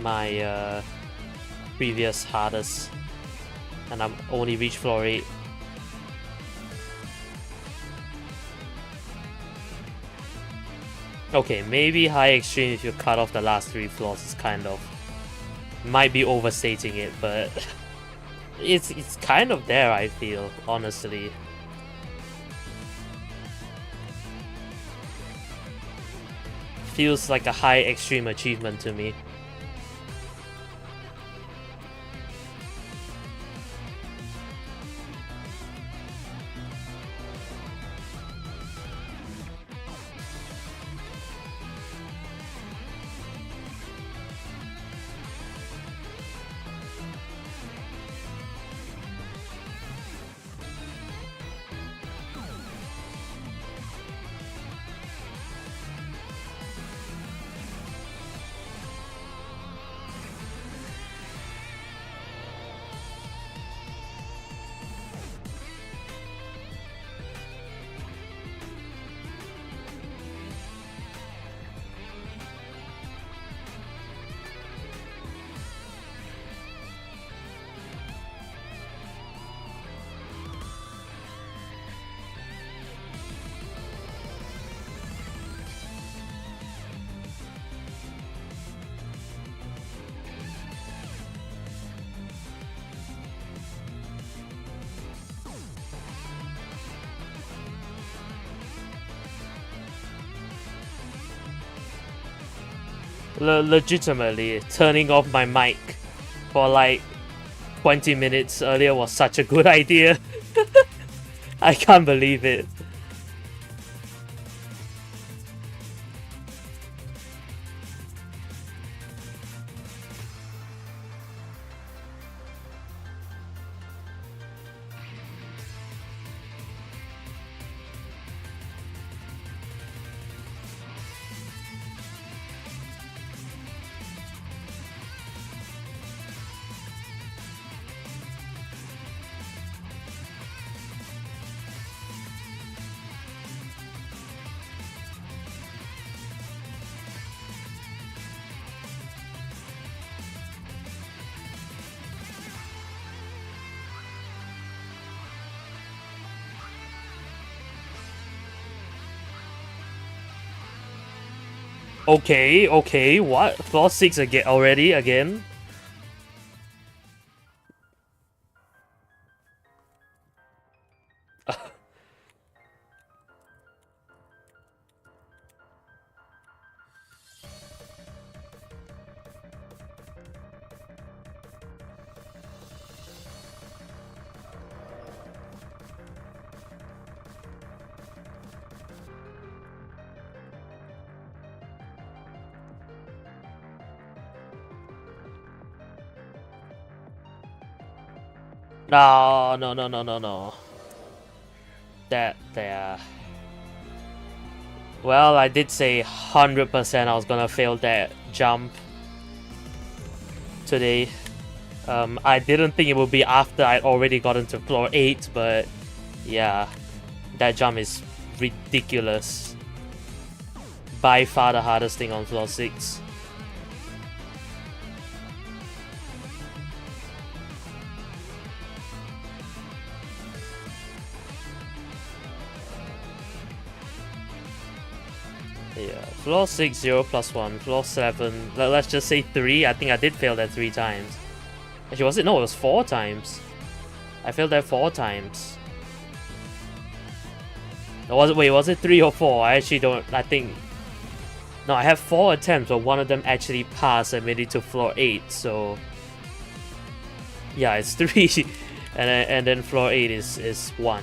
my previous hardest, and I'm only reached floor 8. Okay, maybe high extreme if you cut off the last 3 floors is kind of... might be overstating it, but it's kind of there, I feel, honestly. Feels like a high extreme achievement to me. Legitimately, turning off my mic for like 20 minutes earlier was such a good idea. I can't believe it. Okay, okay, what? Floor 6 again already? Again? No, no, no, no, no, no. That there. Well, I did say 100% I was gonna fail that jump today. I didn't think it would be after I'd already gotten to floor 8, but yeah, that jump is ridiculous. By far the hardest thing on floor 6. Yeah, floor 6, 0 plus 1, floor 7, let's just say 3. I think I did fail that 3 times. Actually, was it? No, it was 4 times. I failed that 4 times. Or was it, wait, was it 3 or 4? I actually don't, I think... No, I have 4 attempts, but one of them actually passed and made it to floor 8, so... Yeah, it's 3, and then floor 8 is 1.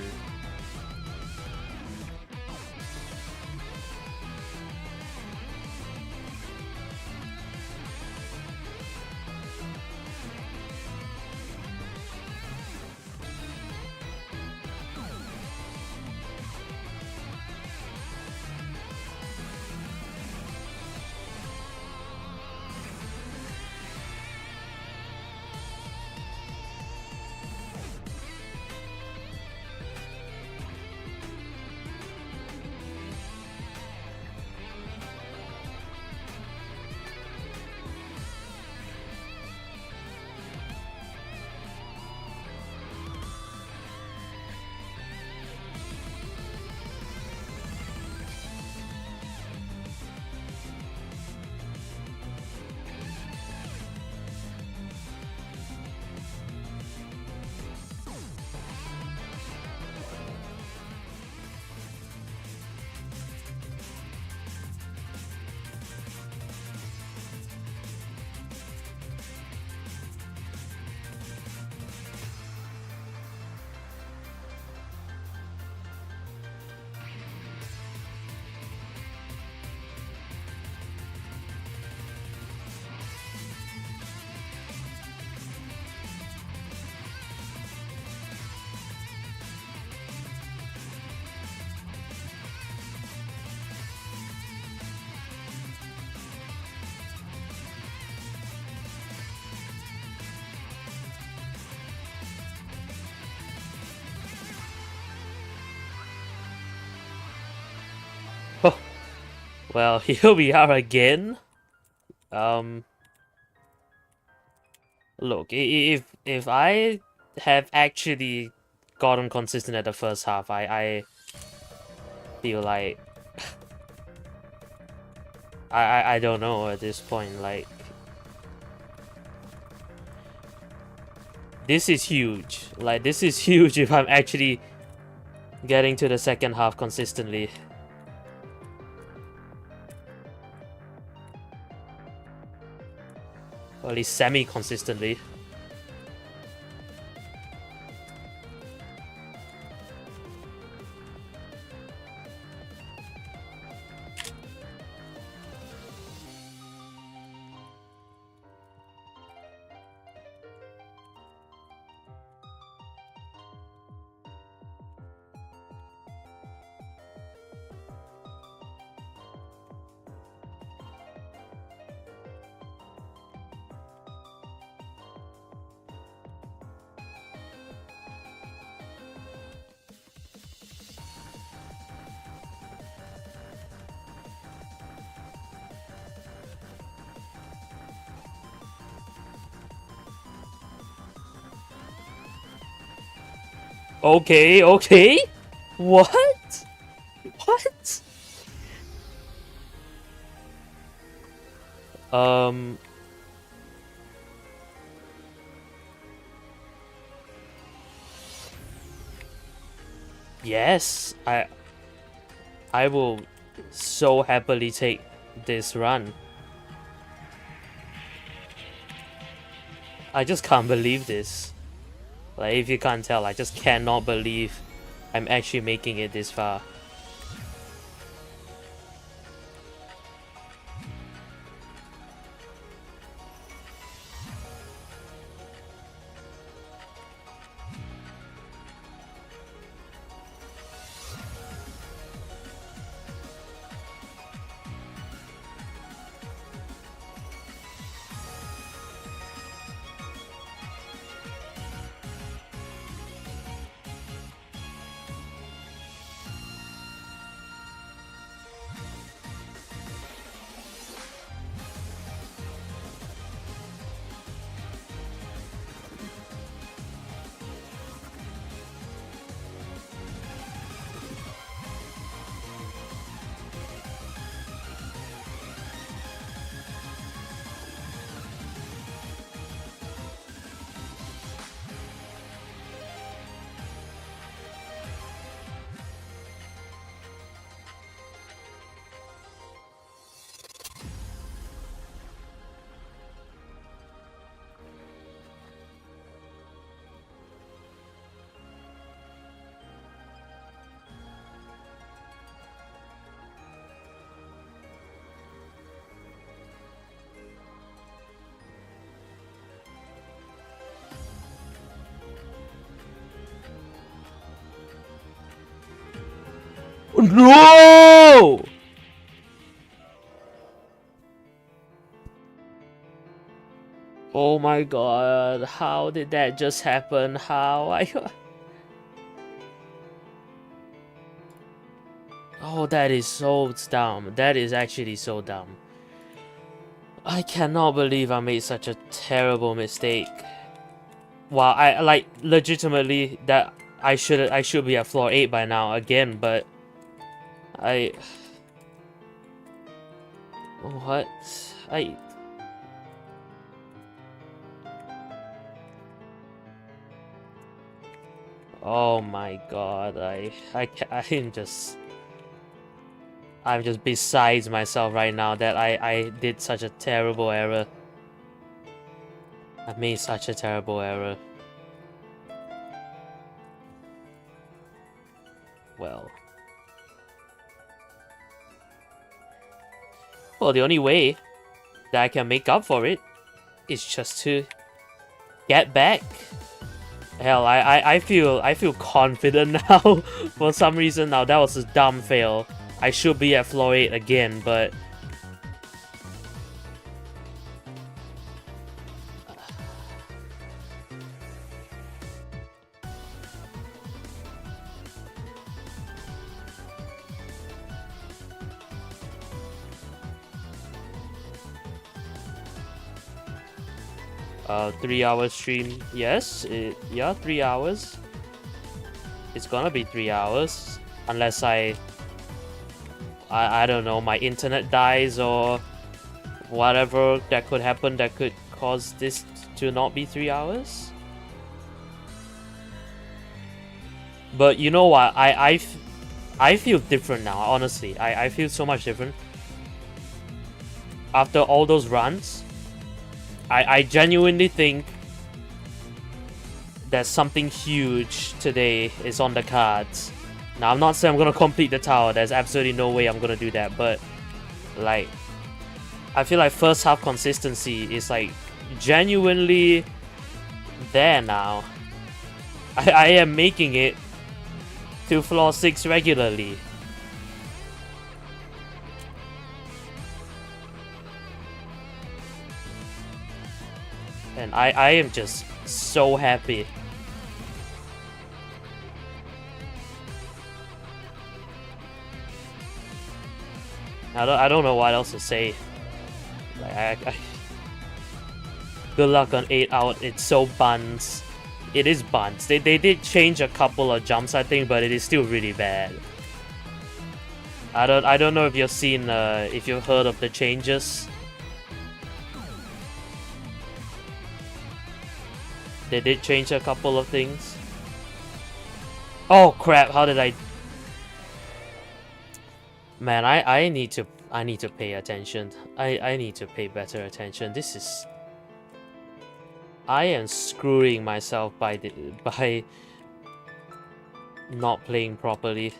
Oh, well, here we are again. Look, if I have actually gotten consistent at the first half, I feel like I don't know at this point. Like, this is huge. Like, this is huge if I'm actually getting to the second half consistently. Or at least semi-consistently. Okay, okay. What? What? Um. Yes, I will so happily take this run. I just can't believe this. Like, if you can't tell, I just cannot believe I'm actually making it this far. No! Oh my god, how did that just happen? How I... Oh, that is so dumb. That is actually so dumb. I cannot believe I made such a terrible mistake. Wow, I like legitimately that I should be at floor 8 by now again, but I... What? Oh my god, I'm just besides myself right now that I did such a terrible error. I made such a terrible error. Well, the only way that I can make up for it is just to get back. Hell, I feel confident now. For some reason now, that was a dumb fail. I should be at floor 8 again, but 3 hour stream. Yes, yeah, 3 hours. It's gonna be 3 hours unless I don't know, my internet dies or whatever that could happen that could cause this to not be 3 hours. But you know what? I feel different now, honestly. I feel so much different. After all those runs, I genuinely think that something huge today is on the cards. Now, I'm not saying I'm gonna complete the tower. There's absolutely no way I'm gonna do that. But, like, I feel like first half consistency is, like, genuinely there now. I am making it to floor 6 regularly. And I am just so happy. I don't know what else to say. Like, good luck on 8 out. It's so buns. It is buns. They did change a couple of jumps, I think, but it is still really bad. I don't know if you've seen if you've heard of the changes. They did change a couple of things. Oh crap, how did I... Man, I need to pay attention. I need to pay better attention. This is... I am screwing myself by not playing properly.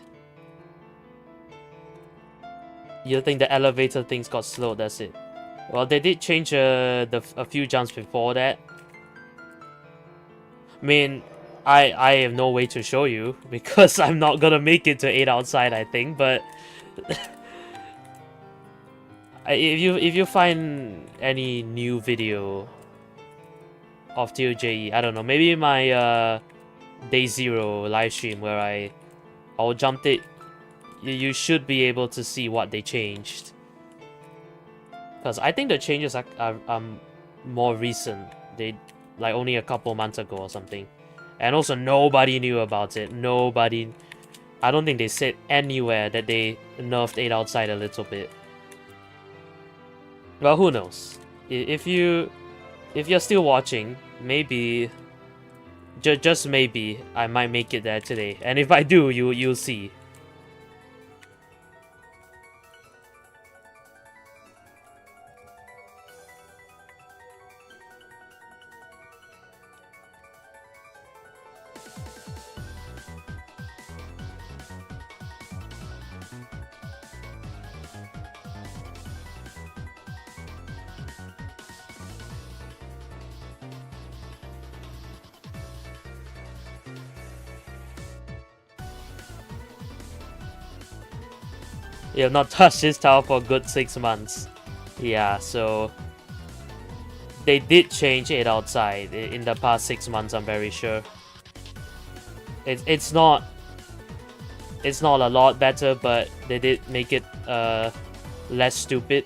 You think the elevator things got slowed, that's it. Well, they did change a few jumps before that. I mean, I have no way to show you because I'm not gonna make it to 8 outside, I think, but if you find any new video of ToJE, I don't know, maybe my day 0 live stream where I'll jump it, you should be able to see what they changed. Because I think the changes are more recent. They like only a couple months ago or something. And also nobody knew about it. Nobody... I don't think they said anywhere that they nerfed 8 outside a little bit. Well, who knows? If you're still watching, maybe... just maybe, I might make it there today. And if I do, you'll see. You have not touched this tower for a good 6 months. Yeah, so... They did change it outside in the past 6 months, I'm very sure. It's not a lot better, but they did make it less stupid.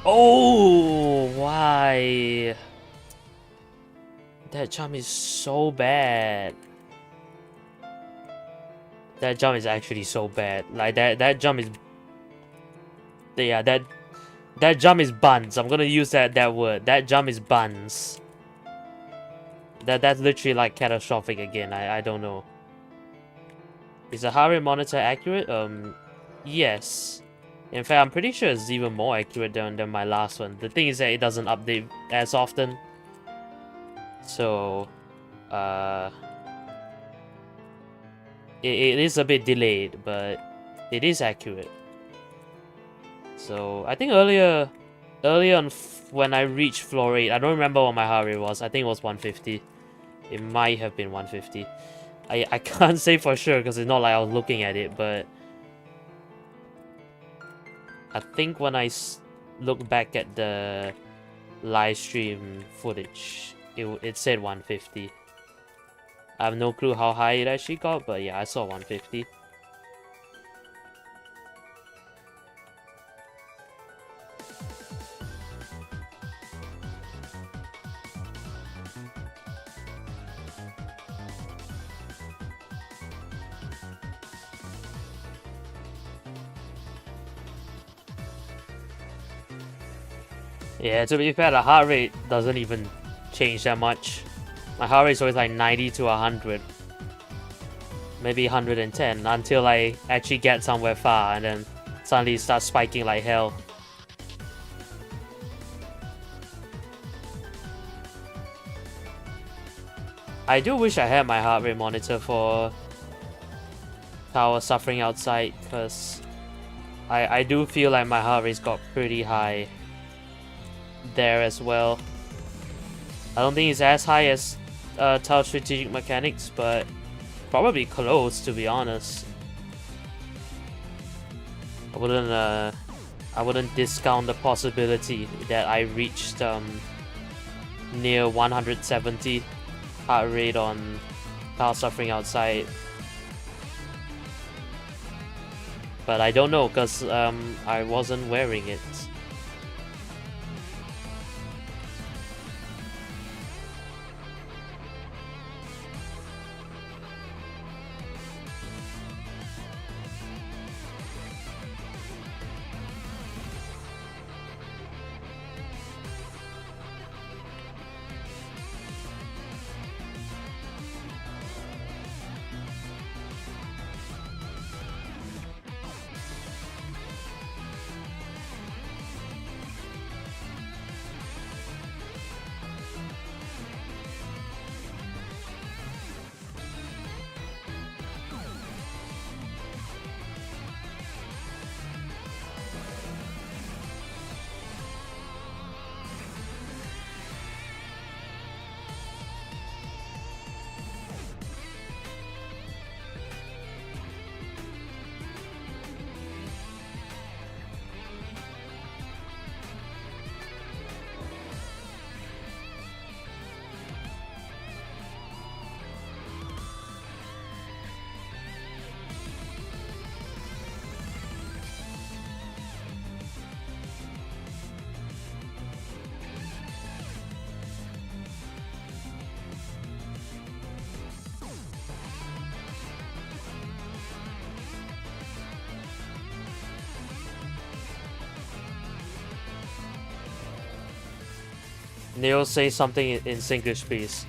Oh, why? That jump is so bad. That jump is actually so bad. Like that jump is... Yeah, that jump is buns. I'm gonna use that word. That jump is buns. That's literally like catastrophic again. I don't know. Is the heart rate monitor accurate? Yes. In fact, I'm pretty sure it's even more accurate than my last one. The thing is that it doesn't update as often. So, it is a bit delayed, but it is accurate. So, I think earlier on when I reached floor 8, I don't remember what my heart rate was. I think it was 150. It might have been 150. I can't say for sure because it's not like I was looking at it, but... I think when I look back at the live stream footage, it said 150. I have no clue how high it actually got, but yeah, I saw 150. Yeah, to be fair, the heart rate doesn't even change that much. My heart rate is always like 90 to 100. Maybe 110 until I actually get somewhere far and then suddenly it starts spiking like hell. I do wish I had my heart rate monitor for Tower Suffering Outside, because I do feel like my heart rate's got pretty high there as well. I don't think it's as high as Tower Strategic Mechanics, but probably close, to be honest. I wouldn't discount the possibility that I reached near 170 heart rate on Tower Suffering Outside. But I don't know, because I wasn't wearing it. Neo, say something in Singlish, please.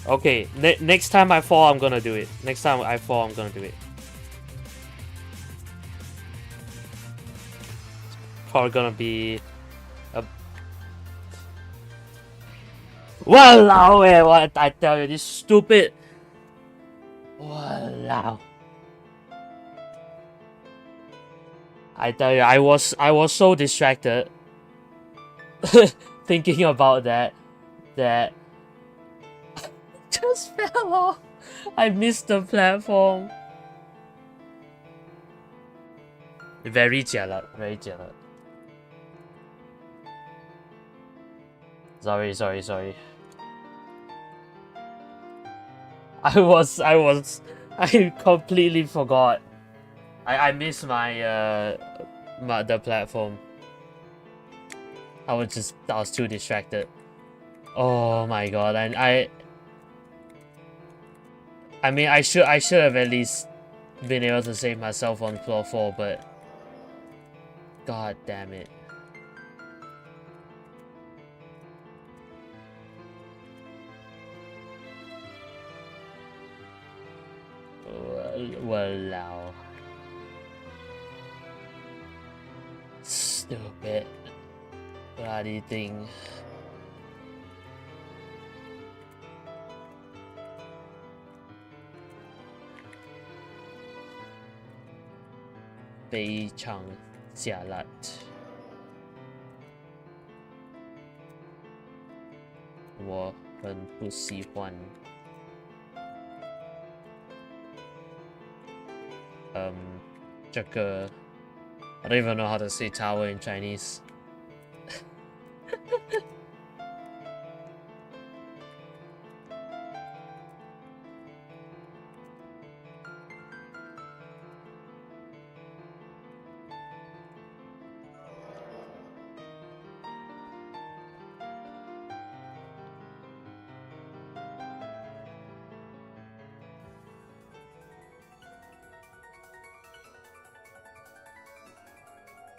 Okay, next time I fall, I'm gonna do it. Next time I fall, I'm gonna do it. Probably gonna be a... Walao, what I tell you, this stupid... Walao. I tell you, I was so distracted. Thinking about that just fell off. I missed the platform. Very jialat, very jialat. Sorry. I completely forgot. I missed my the platform. I was too distracted. Oh my god, and I mean I should have at least been able to save myself on floor 4, but god damn it. Walao. Stupid bloody thing. Bei Chang Jialat. I 很不喜欢 这个 I don't even know how to say tower in Chinese.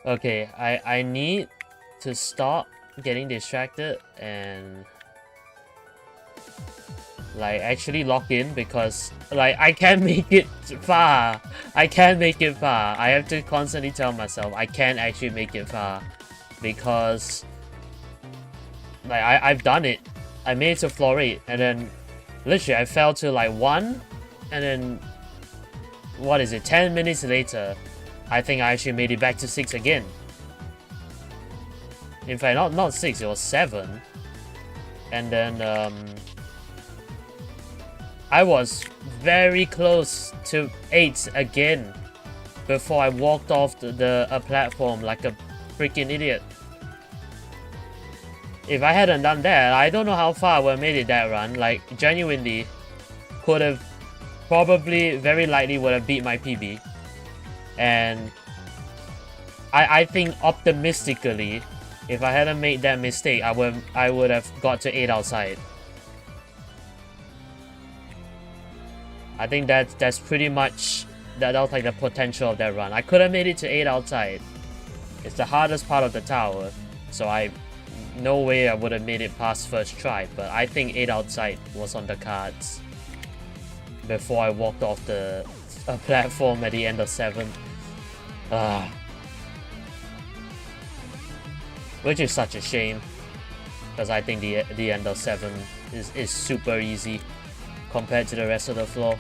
Okay, I need to stop getting distracted and like actually lock in because like I can't make it far. I can't make it far. I have to constantly tell myself I can't actually make it far because like I've done it. I made it to floor 8 and then literally I fell to like 1 and then what is it, 10 minutes later I think I actually made it back to 6 again. In fact, not 6, it was 7. And then I was very close to 8 again before I walked off the platform like a freaking idiot. If I hadn't done that, I don't know how far I would have made it that run. Like, genuinely, could have probably, very likely would have beat my PB. And I think optimistically, if I hadn't made that mistake, I would have got to 8 outside. I think that's pretty much that was like the potential of that run. I could have made it to 8 outside. It's the hardest part of the tower, so no way I would have made it past first try, but I think 8 outside was on the cards before I walked off the platform at the end of 7. Which is such a shame, because I think the end of 7 is super easy compared to the rest of the floor.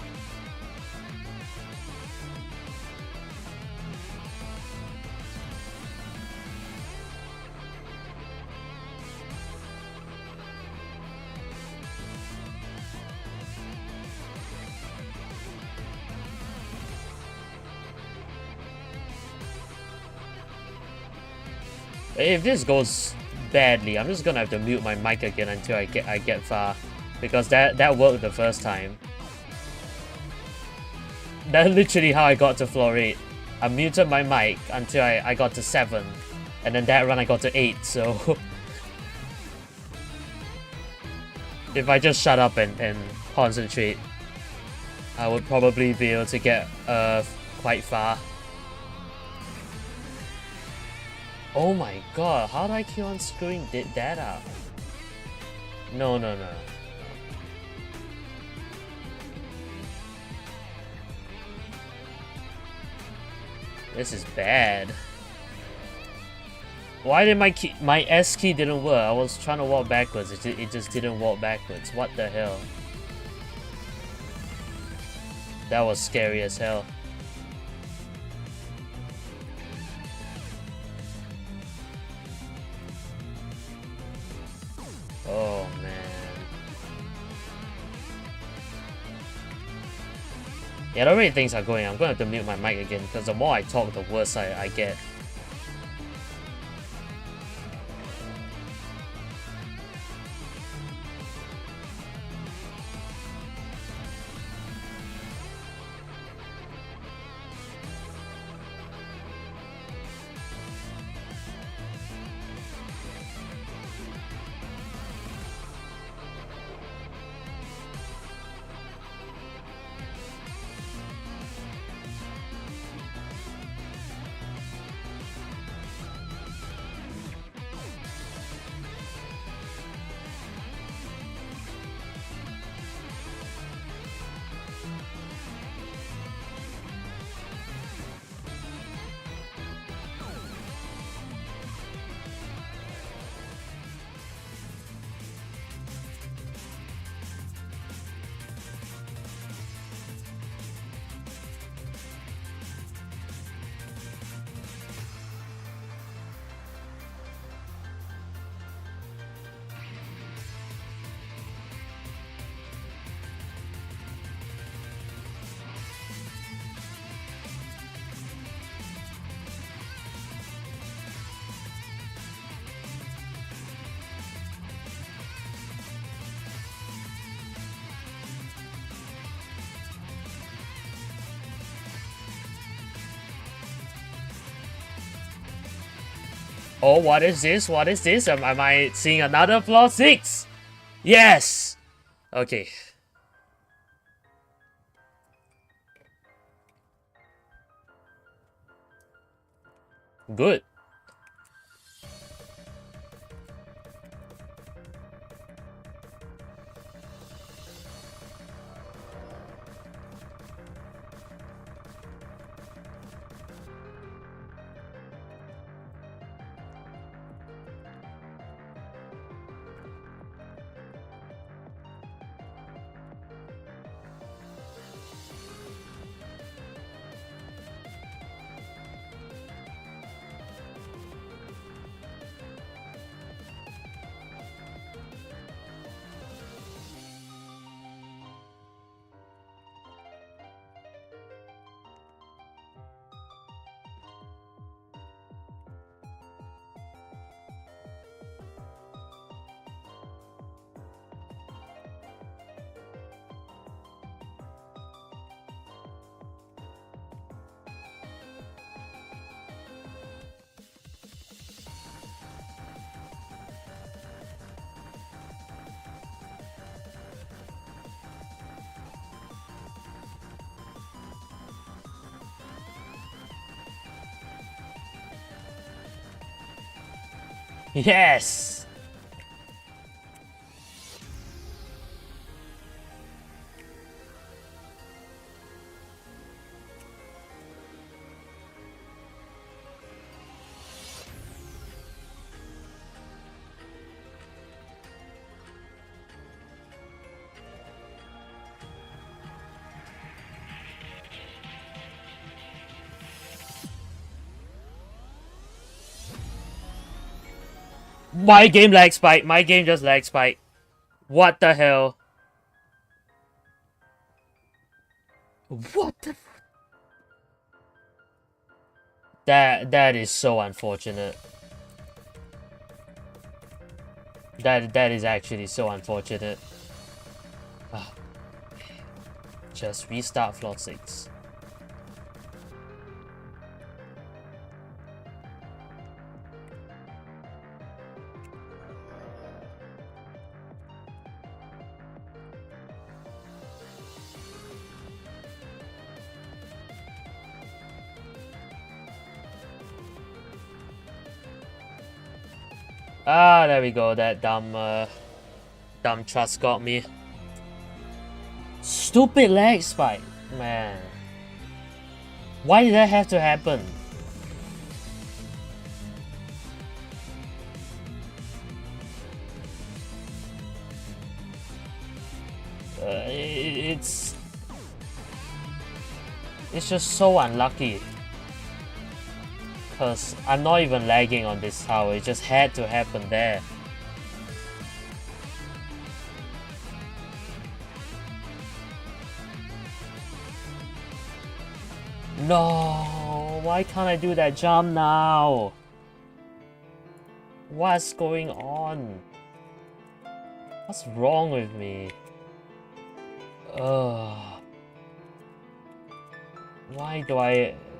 If this goes badly, I'm just gonna have to mute my mic again until I get far, because that worked the first time. That's literally how I got to floor 8. I muted my mic until I got to 7, and then that run I got to 8. So if I just shut up and concentrate, I would probably be able to get quite far. Oh my god, how do I keep on screwing that up? No. This is bad. Why did my S key didn't work? I was trying to walk backwards, it just didn't walk backwards. What the hell? That was scary as hell. Oh man. Yeah, the way things are going, I'm gonna have to mute my mic again, because the more I talk, the worse I get. Oh, what is this? What is this? Am I seeing another floor 6? Yes! Okay. Good. Yes! My game lag spike. My game just lag spike. What the hell? What the? That is so unfortunate. That is actually so unfortunate. Ah, just restart floor 6. Ah, there we go. That dumb trust got me. Stupid lag spike, man. Why did that have to happen? It's just so unlucky. Because I'm not even lagging on this tower, it just had to happen there. No, why can't I do that jump now? What's going on? What's wrong with me?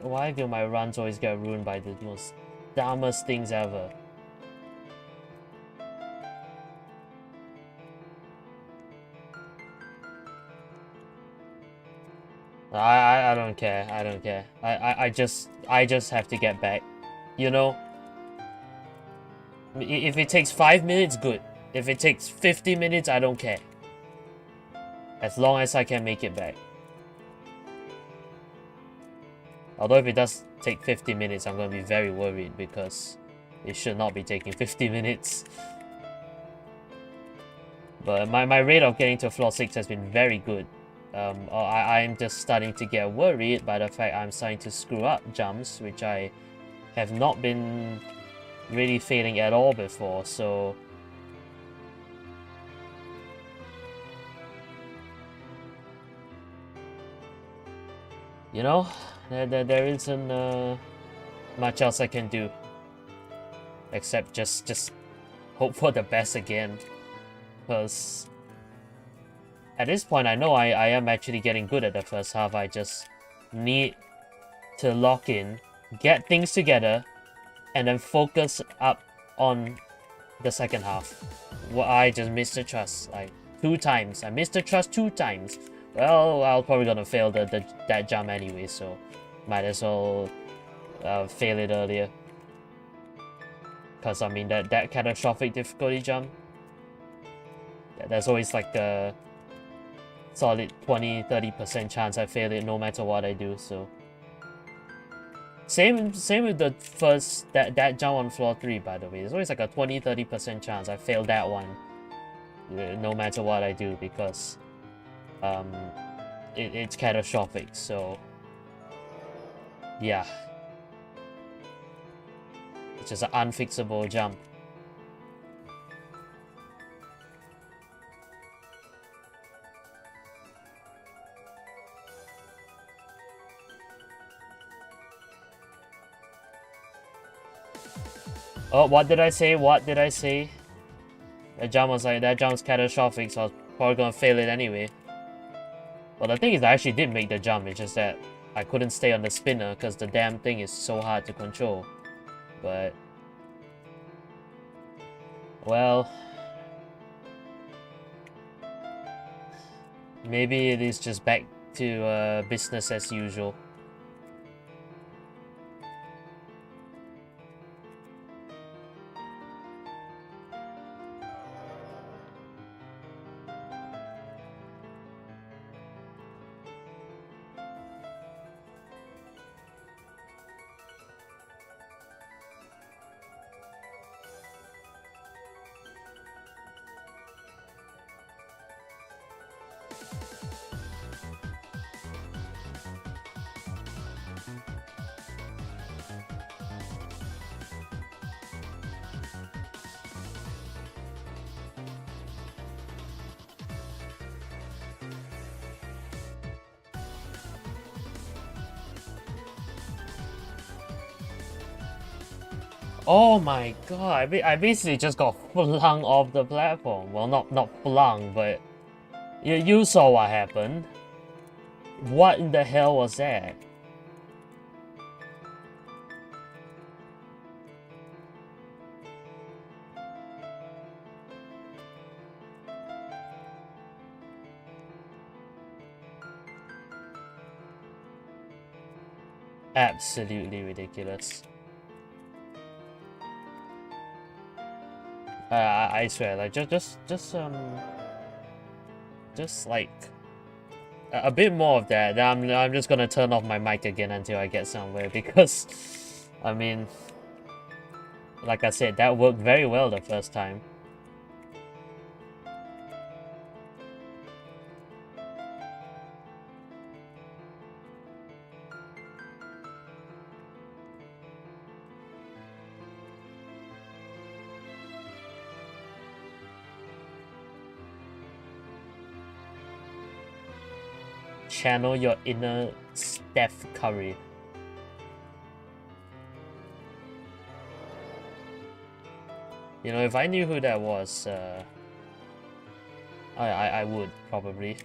Why do my runs always get ruined by the most dumbest things ever? I don't care. I don't care. I just have to get back. You know? If it takes 5 minutes, good. If it takes 50 minutes, I don't care. As long as I can make it back. Although if it does take 50 minutes, I'm going to be very worried because it should not be taking 50 minutes. But my rate of getting to floor 6 has been very good. I'm just starting to get worried by the fact I'm starting to screw up jumps, which I have not been really failing at all before, so... You know, there isn't much else I can do. Except just hope for the best again. Because at this point I know I am actually getting good at the first half. I just need to lock in, get things together, and then focus up on the second half. Well, I just missed the trust like 2 times. I missed the trust 2 times. Well, I'll probably gonna fail that jump anyway, so might as well fail it earlier. Cause I mean that catastrophic difficulty jump, there's always like a solid 20-30% chance I fail it no matter what I do. So same with the first that jump on floor 3, by the way. There's always like a 20-30% chance I fail that one no matter what I do, because it's catastrophic. So yeah, it's just an unfixable jump. Oh, what did I say? What did I say? That jump was like, that jump's catastrophic, so I was probably gonna fail it anyway. Well, the thing is, I actually did make the jump, it's just that I couldn't stay on the spinner because the damn thing is so hard to control. But... well... maybe it is just back to business as usual. Oh my god, I basically just got flung off the platform. Well, not flung, but you saw what happened. What in the hell was that? Absolutely ridiculous. I swear, like just like a bit more of that. I'm just gonna turn off my mic again until I get somewhere because, I mean, like I said, that worked very well the first time. Channel your inner Steph Curry. You know, if I knew who that was, I would probably.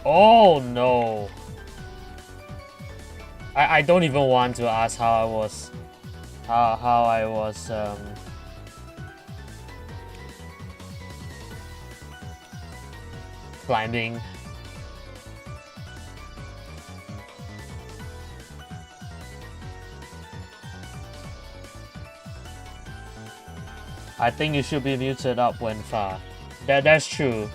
Oh no! I don't even want to ask how I was, how I was climbing. I think you should be muted up when far. That's true.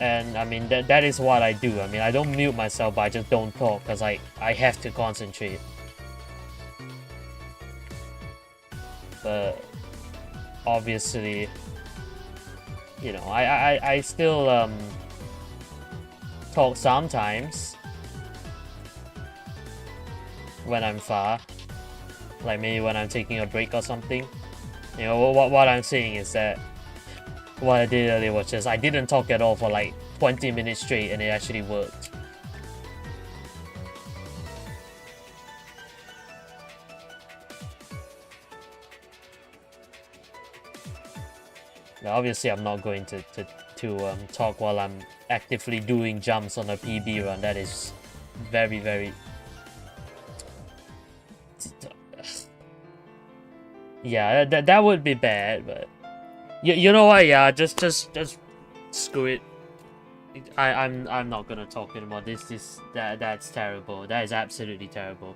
And I mean that is what I do. I mean I don't mute myself, but I just don't talk because I have to concentrate. But obviously, you know, I still talk sometimes when I'm far, like maybe when I'm taking a break or something. You know, what I'm saying is that what I did earlier was just I didn't talk at all for like 20 minutes straight, and it actually worked. Now, obviously, I'm not going to talk while I'm actively doing jumps on a PB run. That is very yeah, that would be bad, but you know what? Yeah, just screw it. I'm not gonna talk anymore. That's terrible. That is absolutely terrible.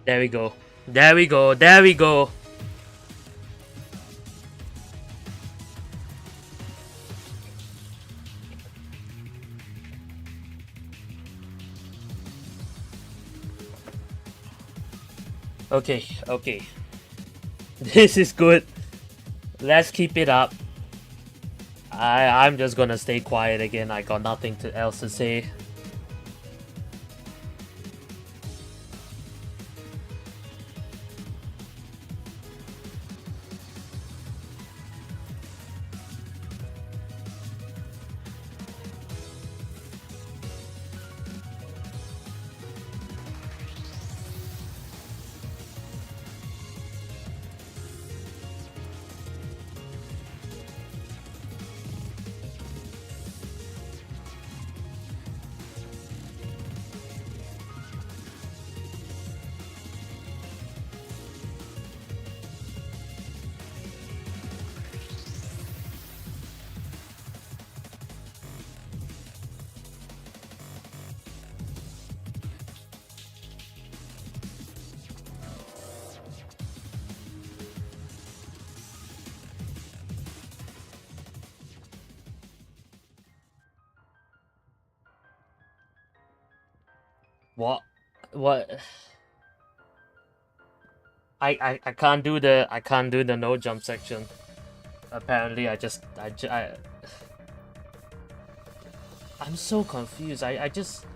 There we go. There we go. There we go. Okay, okay. This is good. Let's keep it up. I'm just gonna stay quiet again. I got nothing else to say. What? What? I can't do the no jump section. Apparently, I'm so confused. I just.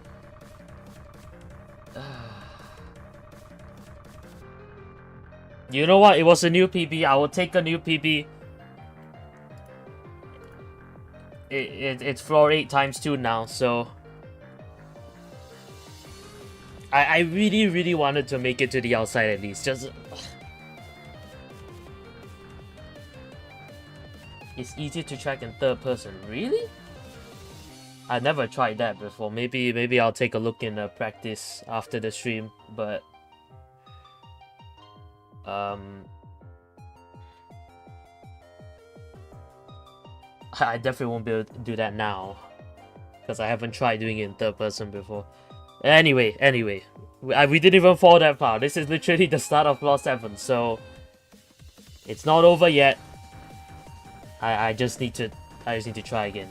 You know what? It was a new PB. I will take a new PB. It's floor 8 times 2 now, so. I really wanted to make it to the outside at least. Just. It's easier to track in third person. Really? I never tried that before. Maybe I'll take a look in practice after the stream, but I definitely won't be able to do that now because I haven't tried doing it in third person before. Anyway, we didn't even fall that far. This is literally the start of floor 7, so it's not over yet. I just need to try again.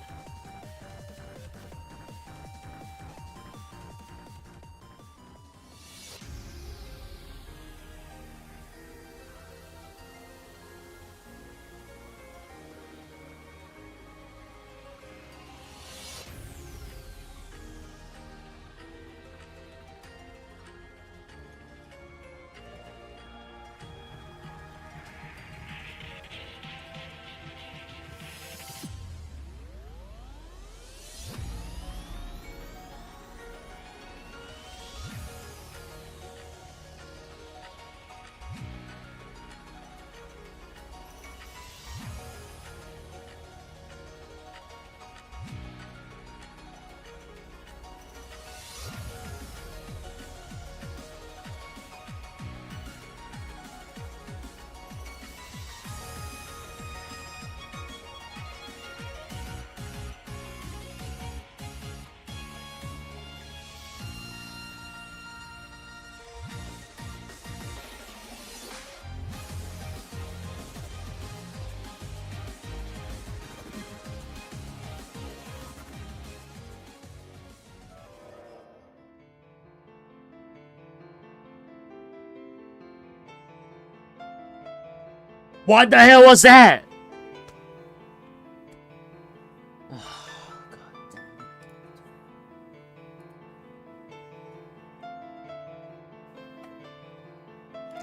What the hell was that?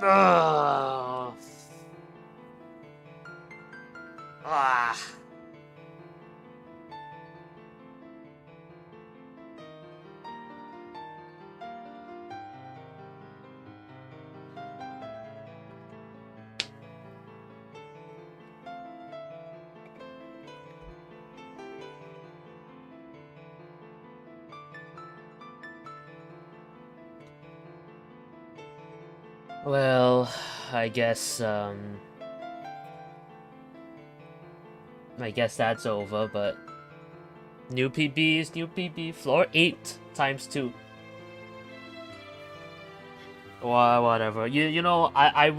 Oh, ah. Well, I guess that's over, but new PB is new PB. Floor 8 times 2. Whatever. You know, I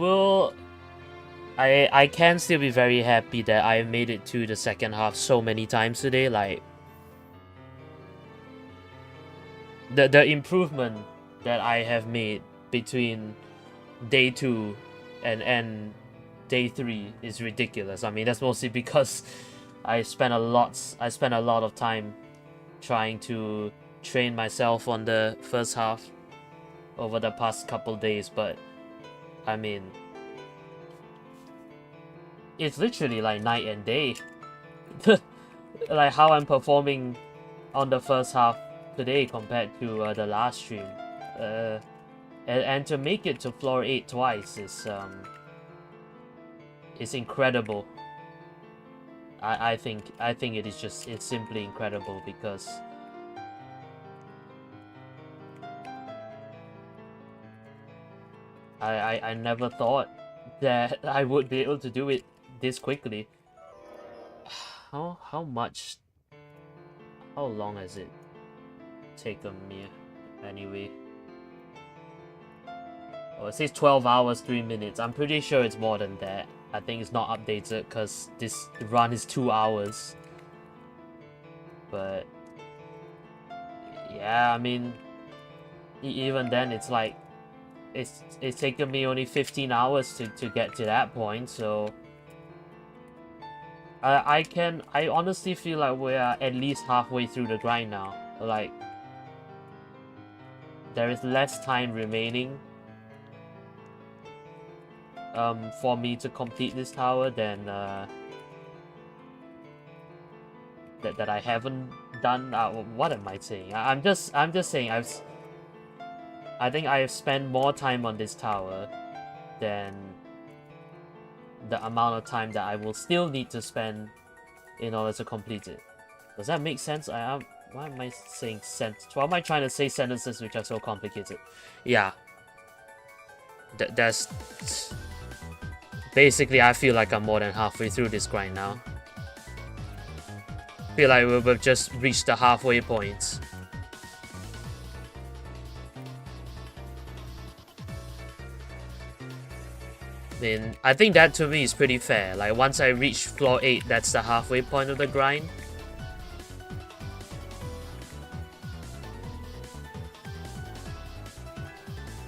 can still be very happy that I made it to the second half so many times today. Like the improvement that I have made between day 2 and day 3 is ridiculous. I mean, that's mostly because I spent a lot of time trying to train myself on the first half over the past couple days, but I mean, it's literally like night and day. Like how I'm performing on the first half today compared to the last stream. And to make it to floor 8 twice is incredible. I think it's simply incredible because I never thought that I would be able to do it this quickly. How long has it taken me anyway? Oh, it says 12 hours 3 minutes. I'm pretty sure it's more than that. I think it's not updated because this run is 2 hours. But yeah, I mean, even then it's like it's taken me only 15 hours to get to that point, so I honestly feel like we are at least halfway through the grind now. Like there is less time remaining for me to complete this tower than that I haven't done. What am I saying? I'm just saying I think I have spent more time on this tower than the amount of time that I will still need to spend in order to complete it. Does that make sense? Why am I saying why am I trying to say sentences which are so complicated? Yeah. That's basically, I feel like I'm more than halfway through this grind now. I feel like we've just reached the halfway point. I think that to me is pretty fair. Like once I reach floor 8, that's the halfway point of the grind.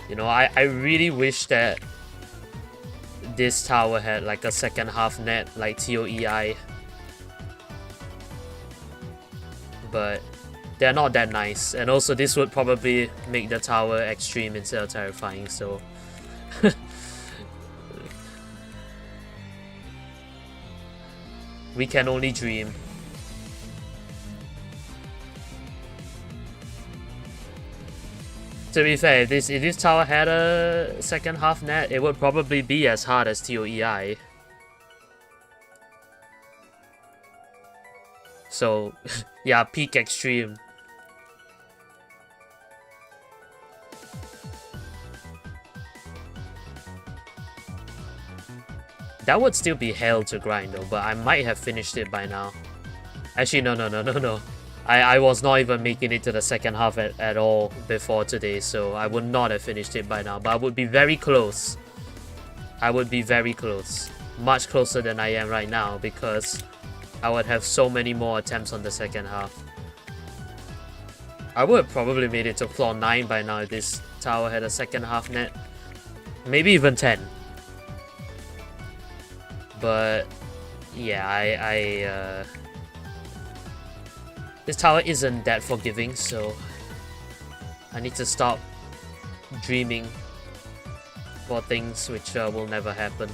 You know, I really wish that this tower had like a second half net like ToEI. But they're not that nice. And also this would probably make the tower extreme instead of terrifying, so we can only dream. To be fair, if this tower had a second half net, it would probably be as hard as ToEI. So, yeah, peak extreme. That would still be hell to grind though, but I might have finished it by now. Actually, no. I was not even making it to the second half at all before today, so I would not have finished it by now, but I would be very close. I would be very close. Much closer than I am right now, because I would have so many more attempts on the second half. I would have probably made it to floor 9 by now if this tower had a second half net. Maybe even 10. But yeah, this tower isn't that forgiving, so I need to stop dreaming for things which will never happen.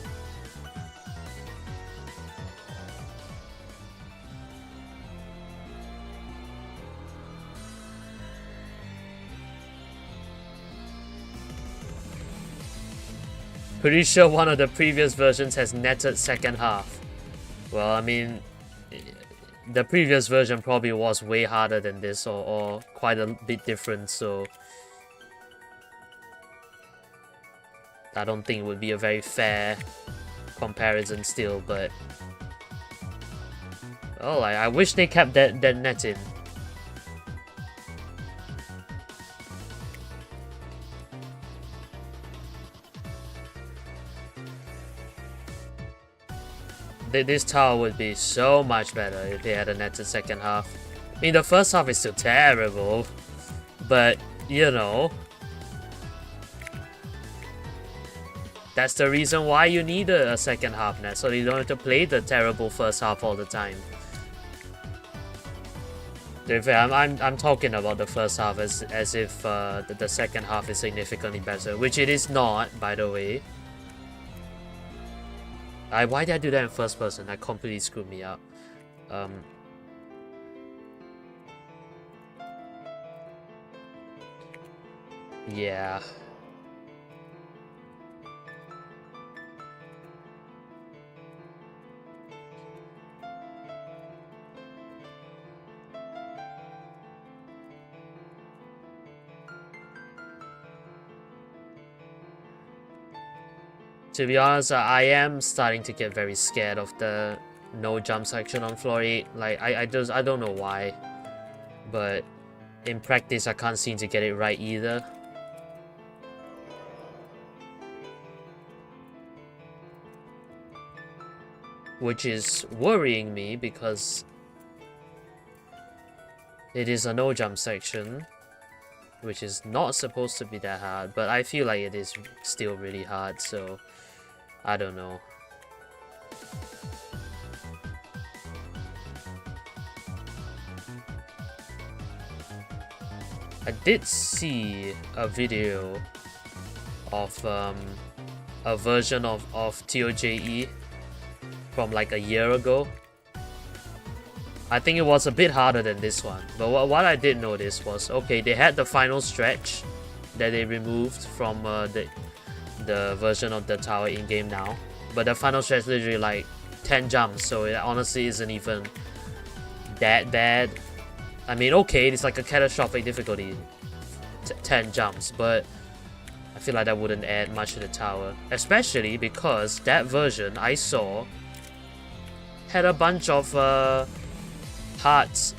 Pretty sure one of the previous versions has netted second half. Well, I mean, the previous version probably was way harder than this, or quite a bit different, so I don't think it would be a very fair comparison still, but oh, I wish they kept that net in. this tower would be so much better if they had a netted second half. I mean, the first half is still terrible, but you know, that's the reason why you need a second half net, so you don't have to play the terrible first half all the time. I'm talking about the first half as if the second half is significantly better, which it is not, by the way. Why did I do that in first person? That completely screwed me up. Yeah. To be honest, I am starting to get very scared of the no jump section on floor 8. Like, I don't know why, but in practice I can't seem to get it right either. Which is worrying me because it is a no jump section, which is not supposed to be that hard, but I feel like it is still really hard, so I don't know. I did see a video of a version of ToJE from like a year ago. I think it was a bit harder than this one, but what I did notice was, okay, they had the final stretch that they removed from the version of the tower in-game now, but the final stretch is literally like 10 jumps, so it honestly isn't even that bad. I mean, okay, it's like a catastrophic difficulty, 10 jumps, but I feel like that wouldn't add much to the tower, especially because that version I saw had a bunch of parts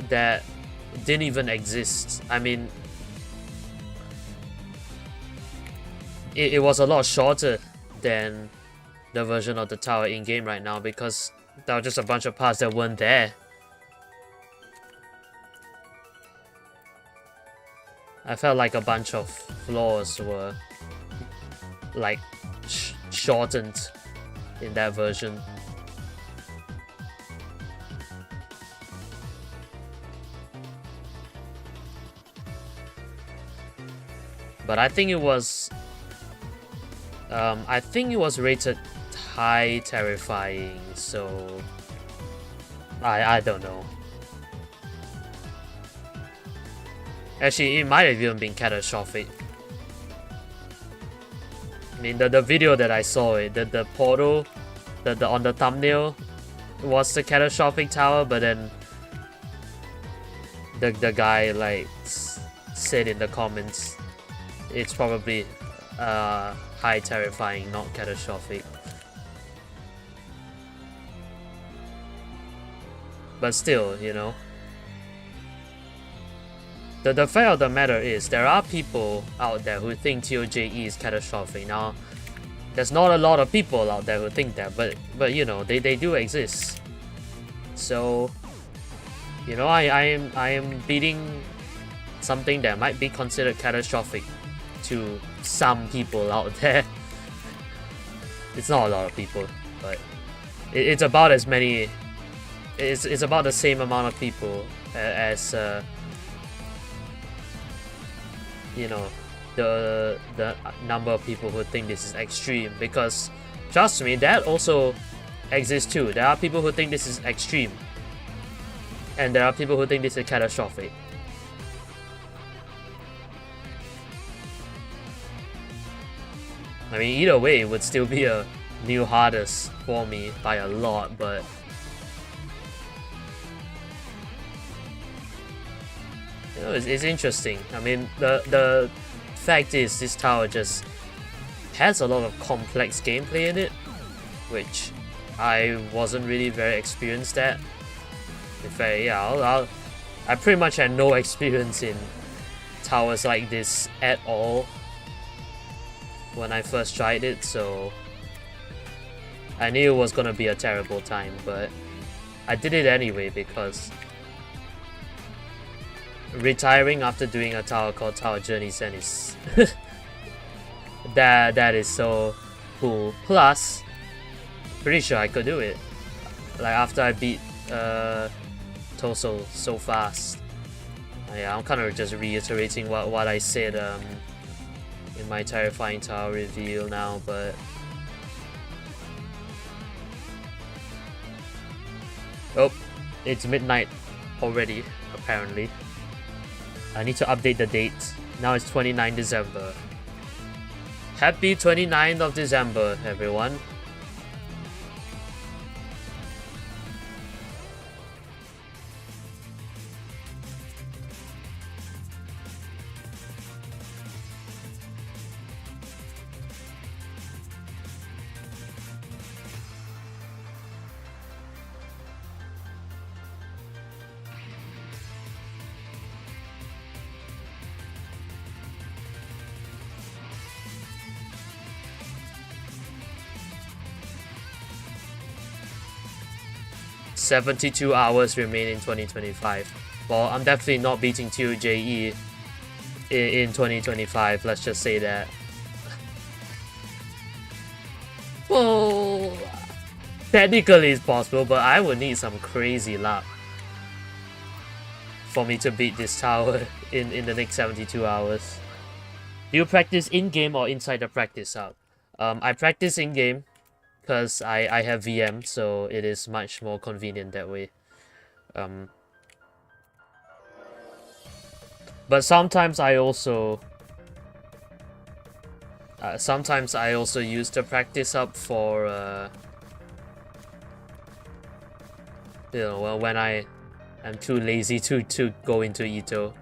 that didn't even exist. I mean, it was a lot shorter than the version of the tower in-game right now because there were just a bunch of parts that weren't there. I felt like a bunch of floors were like shortened in that version. But I think it was rated high terrifying, so I don't know. Actually, it might have even been catastrophic. I mean, the video that I saw, the portal, on the thumbnail was the catastrophic tower, but then the guy like said in the comments, it's probably high terrifying, not catastrophic. But still, you know. The fact of the matter is, there are people out there who think ToJE is catastrophic. Now, there's not a lot of people out there who think that, but you know, they do exist. So, you know, I am beating something that might be considered catastrophic to some people out there. It's not a lot of people, but it's about as many. It's about the same amount of people as you know, the number of people who think this is extreme. Because trust me, that also exists too. There are people who think this is extreme, and there are people who think this is catastrophic. I mean, either way, it would still be a new hardest for me by a lot, but you know, it's interesting. I mean, the fact is, this tower just has a lot of complex gameplay in it, which I wasn't really very experienced at. In fact, yeah, I pretty much had no experience in towers like this at all when I first tried it, so I knew it was gonna be a terrible time, but I did it anyway because retiring after doing a tower called Tower Journeys and is that is so cool. Plus, pretty sure I could do it. Like after I beat ToJE so fast. Yeah, I'm kind of just reiterating what I said in my Terrifying Tower reveal now, but oh, it's midnight already, apparently. I need to update the date. Now it's 29 December. Happy 29th of December, everyone. $72 hours remain in 2025. Well, I'm definitely not beating ToJE in 2025, let's just say that. Well, technically it's possible, but I would need some crazy luck for me to beat this tower in the next 72 hours. Do you practice in-game or inside the practice hub? I practice in-game because I have VM, so it is much more convenient that way. But sometimes I also use the practice hub for you know, well, when I am too lazy to go into Ito.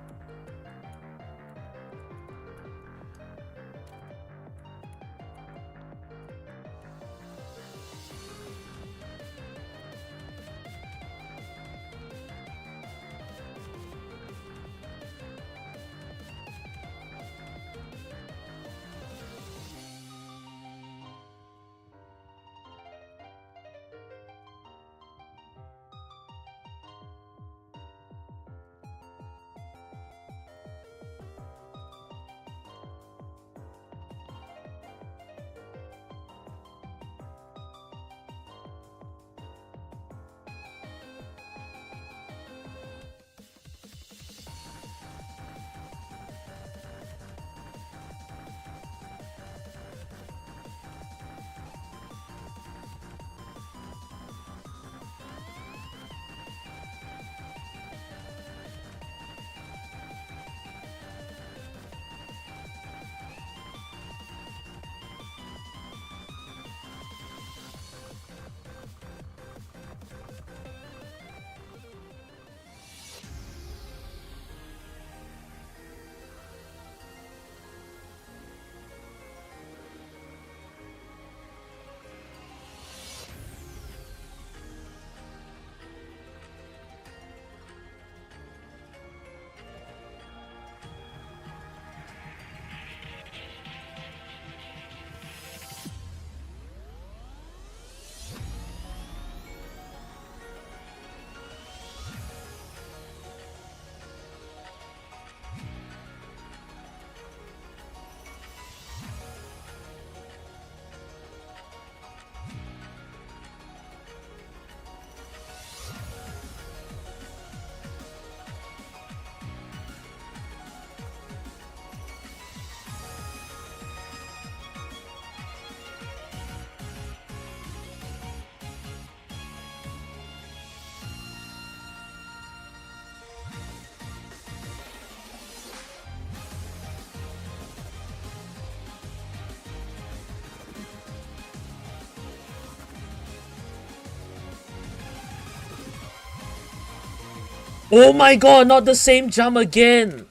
Oh my god, not the same jump again!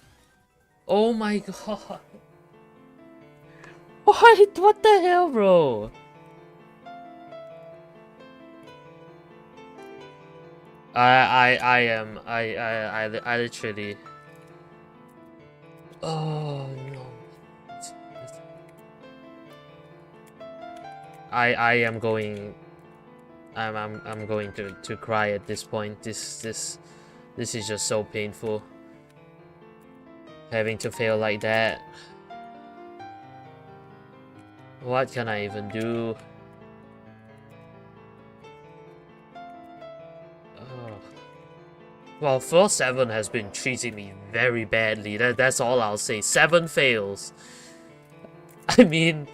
Oh my god. What the hell, bro? I literally. Oh no. I am going I'm going to cry at this point. This is just so painful. Having to fail like that. What can I even do? Oh. Well, floor 7 has been treating me very badly. That's all I'll say. 7 fails. I mean,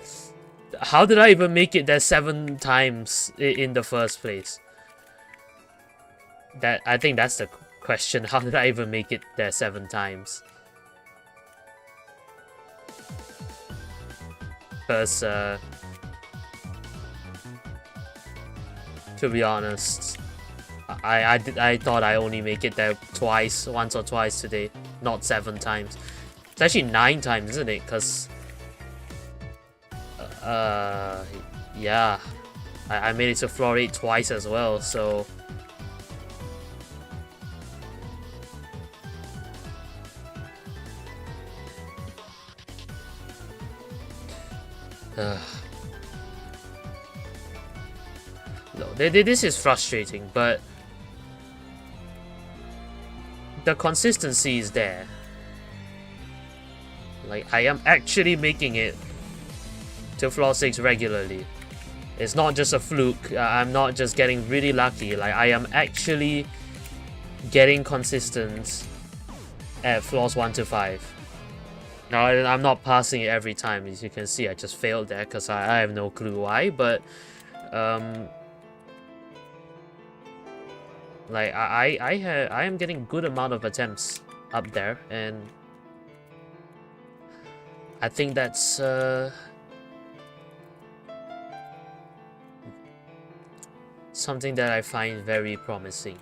how did I even make it there 7 times in the first place? I think that's the question. How did I even make it there 7 times? Because, to be honest, I thought I only make it there once or twice today, not 7 times. It's actually 9 times, isn't it? Because, yeah, I made it to floor 8 twice as well, so... No, this is frustrating, but the consistency is there. Like, I am actually making it to floor 6 regularly. It's not just a fluke. I'm not just getting really lucky. Like, I am actually getting consistent at floors 1 to 5. Now, I'm not passing it every time. As you can see, I just failed there because I have no clue why, but like I am getting good amount of attempts up there, and I think that's something that I find very promising.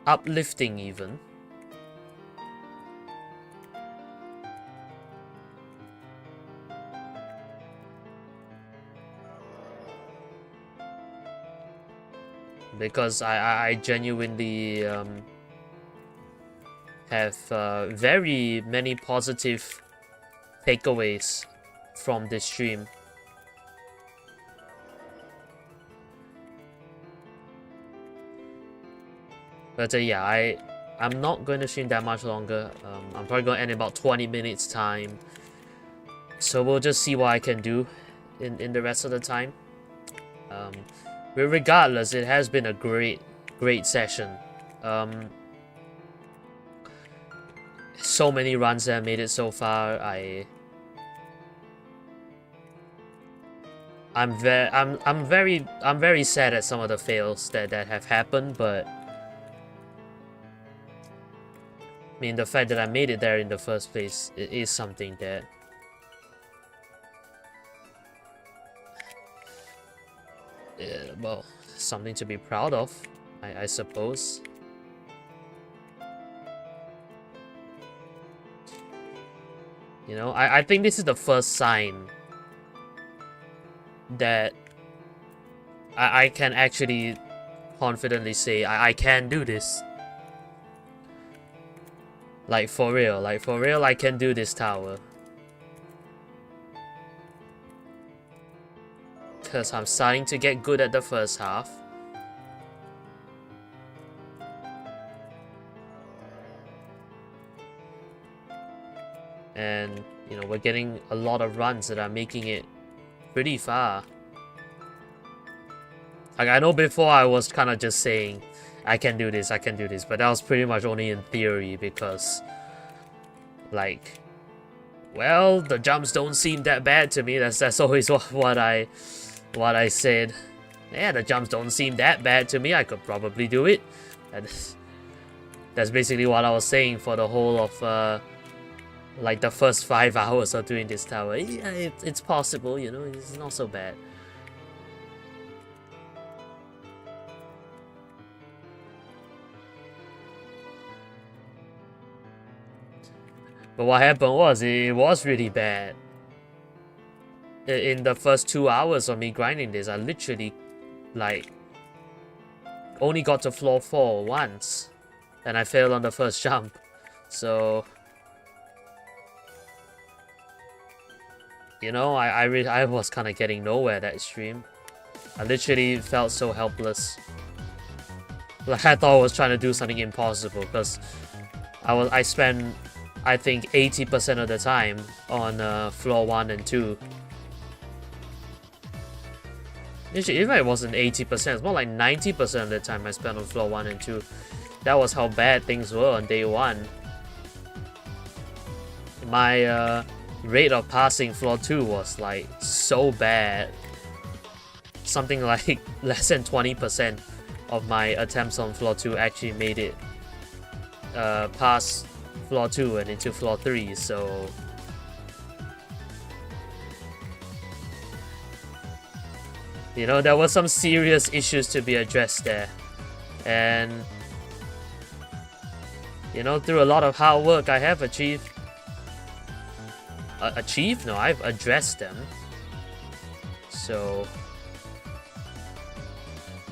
Uplifting even. Because I genuinely have very many positive takeaways from this stream. But yeah, I'm not going to stream that much longer. I'm probably going to end in about 20 minutes time. So we'll just see what I can do in the rest of the time. But regardless, it has been a great session. So many runs that I made it so far. I'm very sad at some of the fails that have happened, but I mean, the fact that I made it there in the first place is something that well, something to be proud of, I suppose. You know, I think this is the first sign that I can actually confidently say I can do this. Like for real, I can do this tower. Because I'm starting to get good at the first half. And, you know, we're getting a lot of runs that are making it pretty far. Like, I know before I was kind of just saying, I can do this, but that was pretty much only in theory because, like, well, the jumps don't seem that bad to me. That's always what I said. Yeah, the jumps don't seem that bad to me. I could probably do it. That's basically what I was saying for the whole of like the first 5 hours of doing this tower. Yeah, it's possible, you know, it's not so bad. But what happened was, it was really bad. In the first 2 hours of me grinding this, I literally, like, only got to floor 4 once. And I failed on the first jump. So, you know, I was kind of getting nowhere that stream. I literally felt so helpless. Like I thought I was trying to do something impossible because I spent I think 80% of the time on floor 1 and 2. Actually, even if it wasn't 80%, it's more like 90% of the time I spent on floor 1 and 2. That was how bad things were on day 1. My rate of passing floor 2 was like so bad. Something like less than 20% of my attempts on floor 2 actually made it past floor 2 and into floor 3, so you know, there were some serious issues to be addressed there. And you know, through a lot of hard work, I have achieved. No, I've addressed them. So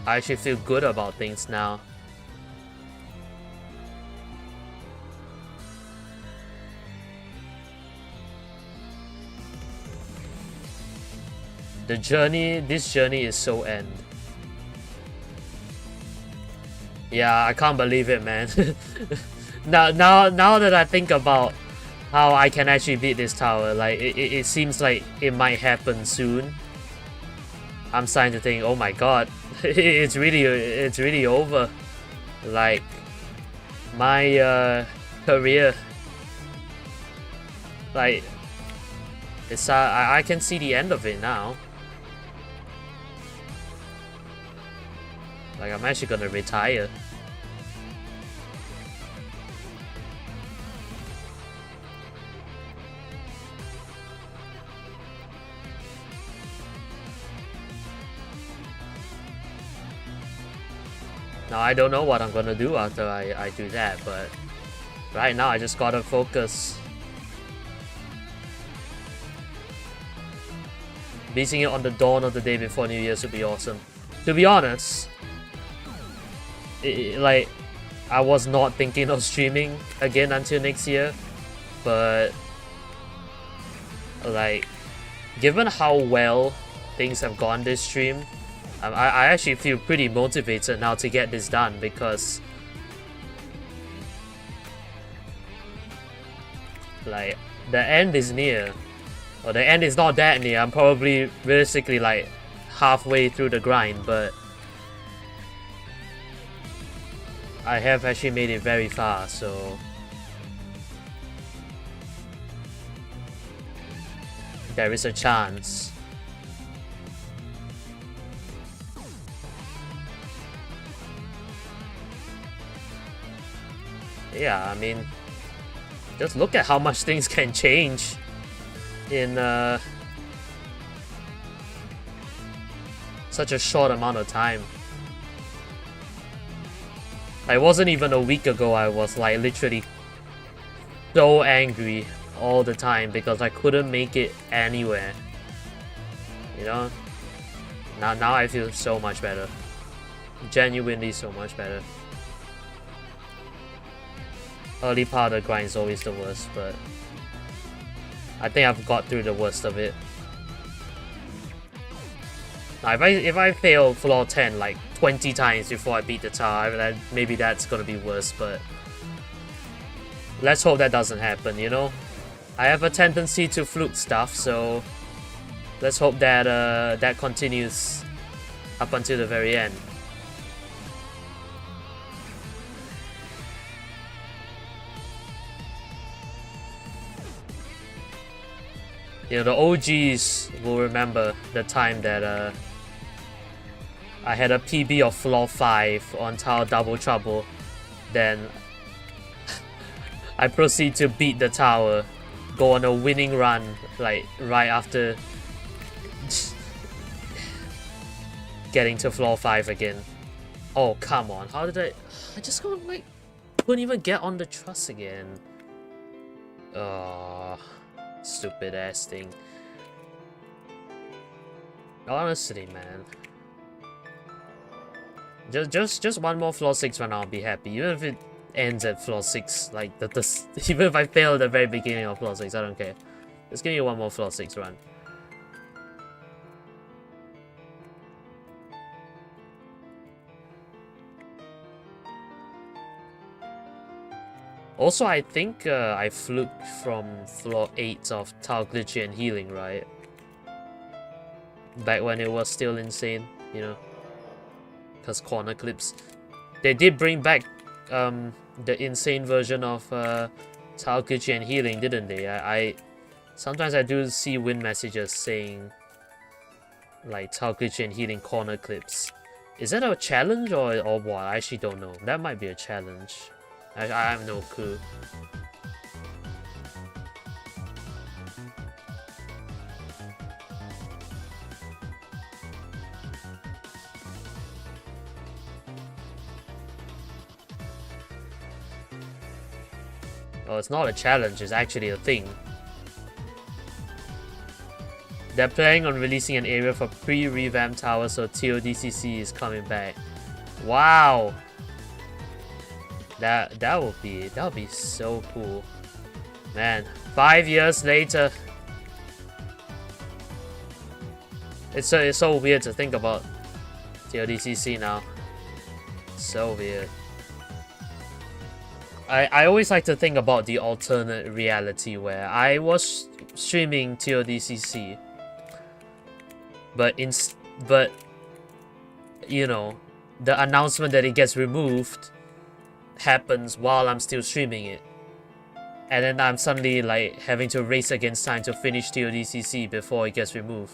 I actually feel good about things now. This journey is so end. Yeah, I can't believe it, man. now that I think about how I can actually beat this tower, like it seems like it might happen soon. I'm starting to think, oh my god, it's really over. Like my career, like it's I can see the end of it now. Like I'm actually gonna retire. Now I don't know what I'm gonna do after I do that, but right now I just gotta focus. Beating it on the dawn of the day before New Year's would be awesome. To be honest, like I was not thinking of streaming again until next year, but like given how well things have gone this stream, I actually feel pretty motivated now to get this done because like the end is near. Or the end is not that near. I'm probably realistically like halfway through the grind, but I have actually made it very far, so there is a chance. Yeah, I mean, just look at how much things can change in such a short amount of time. It wasn't even a week ago I was like literally so angry all the time because I couldn't make it anywhere. You know? Now I feel so much better. Genuinely so much better. Early part of the grind is always the worst, but I think I've got through the worst of it. Now, if I fail floor 10 like 20 times before I beat the tower, maybe that's gonna be worse, but let's hope that doesn't happen, you know? I have a tendency to fluke stuff, so let's hope that that continues up until the very end. You know, the OGs will remember the time that I had a PB of floor 5 on Tower Double Trouble. Then I proceed to beat the tower, go on a winning run, like right after getting to floor 5 again. Oh, come on, how did I just couldn't even get on the truss again. Stupid ass thing. Honestly, man. Just one more floor 6 run, I'll be happy. Even if it ends at floor 6, like even if I fail at the very beginning of floor 6, I don't care. Just give me one more floor 6 run. Also, I think I fluked from floor 8 of Tau Glitchy and Healing, right? Back when it was still insane, you know? Because corner clips. They did bring back the insane version of Tau Glitchy and Healing, didn't they? I sometimes I do see win messages saying like Tau Glitchy and Healing corner clips. Is that a challenge or what? I actually don't know. That might be a challenge. I have no clue. Oh, it's not a challenge, it's actually a thing. They're planning on releasing an area for pre-revamped towers, so TODCC is coming back. Wow! That would be so cool. Man, 5 years later. It's so weird to think about TODCC now. So weird. I always like to think about the alternate reality where I was streaming TODCC, but you know, the announcement that it gets removed happens while I'm still streaming it, and then I'm suddenly like having to race against time to finish TODCC before it gets removed.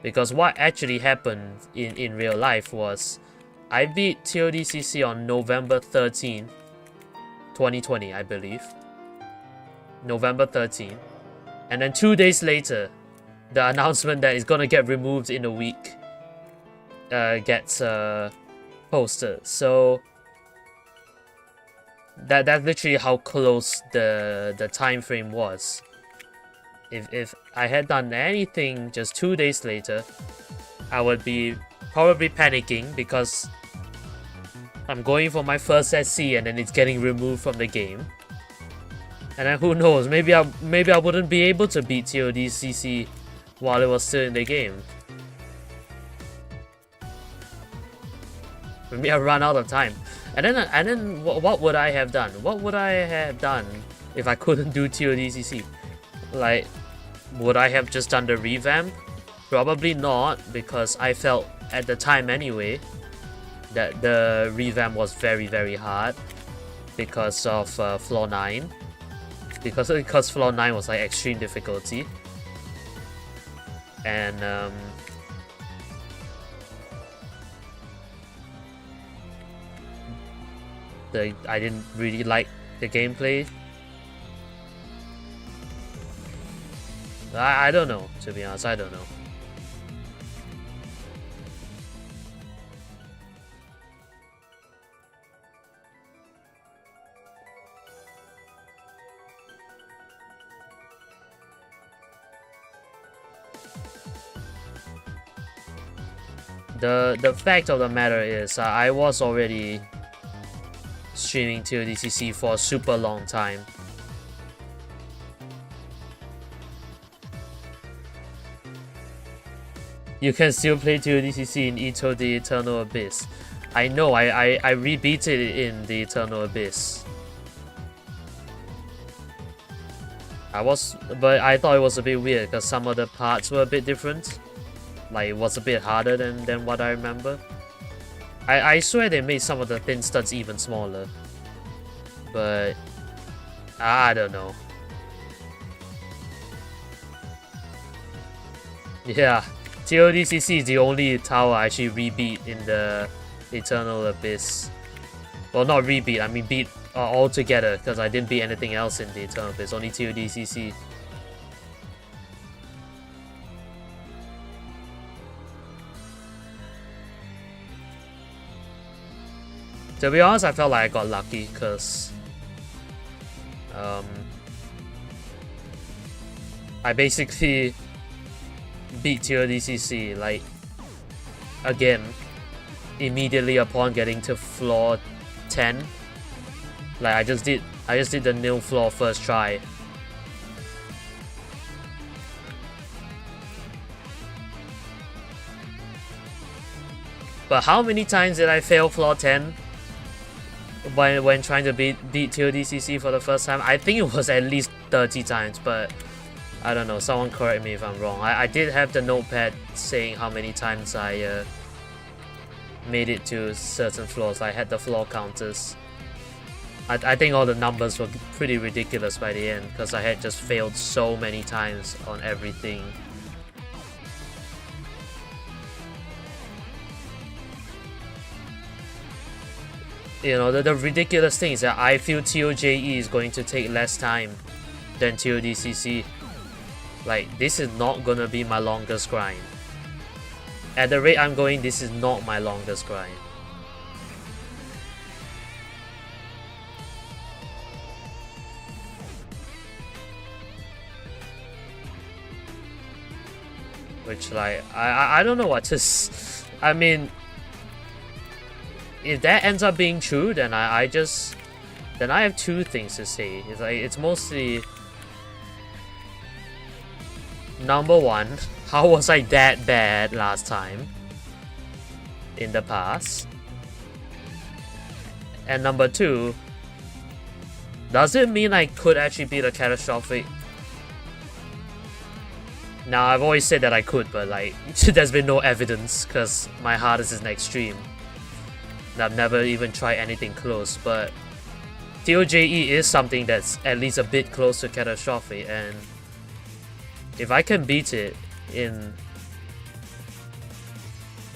Because what actually happened in real life was I beat TODCC on November 13th. 2020, I believe. November 13th. And then 2 days later, the announcement that it's gonna get removed in a week gets posted. So that's literally how close the time frame was. If I had done anything just 2 days later, I would be probably panicking because I'm going for my first SC and then it's getting removed from the game. And then who knows, maybe I wouldn't be able to beat TODCC while it was still in the game. Maybe I run out of time. And then what would I have done? What would I have done if I couldn't do TODCC? Like, would I have just done the revamp? Probably not, because I felt at the time anyway that the revamp was very, very hard because of floor 9. Because floor 9 was like extreme difficulty. And I didn't really like the gameplay. I don't know, to be honest, I don't know. The fact of the matter is, I was already streaming TODCC for a super long time. You can still play TODCC in Ito the Eternal Abyss. I know, I rebeat it in the Eternal Abyss. But I thought it was a bit weird because some of the parts were a bit different. Like, it was a bit harder than what I remember. I swear they made some of the thin studs even smaller. But I don't know. Yeah, TODCC is the only tower I actually rebeat in the Eternal Abyss. Well, not rebeat, I mean beat altogether, because I didn't beat anything else in the Eternal Abyss, only TODCC. To be honest, I felt like I got lucky, because I basically beat TODCC, like, again, immediately upon getting to floor 10. Like, I just did the nil floor first try. But how many times did I fail floor 10? when trying to beat ToDCC for the first time. I think it was at least 30 times, but I don't know. Someone correct me if I'm wrong. I did have the notepad saying how many times I made it to certain floors. I had the floor counters. I think all the numbers were pretty ridiculous by the end because I had just failed so many times on everything. You know, the ridiculous thing is that I feel ToJE is going to take less time than ToDCC. Like, this is not gonna be my longest grind. At the rate I'm going, this is not my longest grind. Which, like, I don't know what to I mean, if that ends up being true, then I have two things to say. It's like, it's mostly, number one, how was I that bad last time in the past? And number two, does it mean I could actually beat a catastrophic? Now, I've always said that I could, but like, there's been no evidence because my hardest is an extreme. I've never even tried anything close, but ToJE is something that's at least a bit close to catastrophic, and if I can beat it in,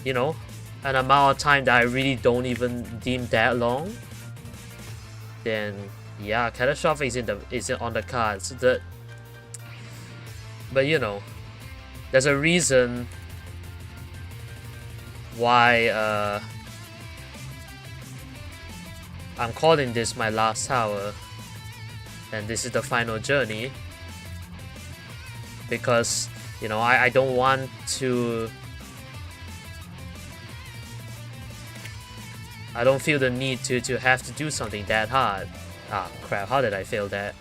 you know, an amount of time that I really don't even deem that long, then yeah, catastrophic is on the cards. But you know, there's a reason why I'm calling this my last tower, and this is the final journey, because, you know, I don't want to, I don't feel the need to have to do something that hard. Ah, crap, how did I fail that?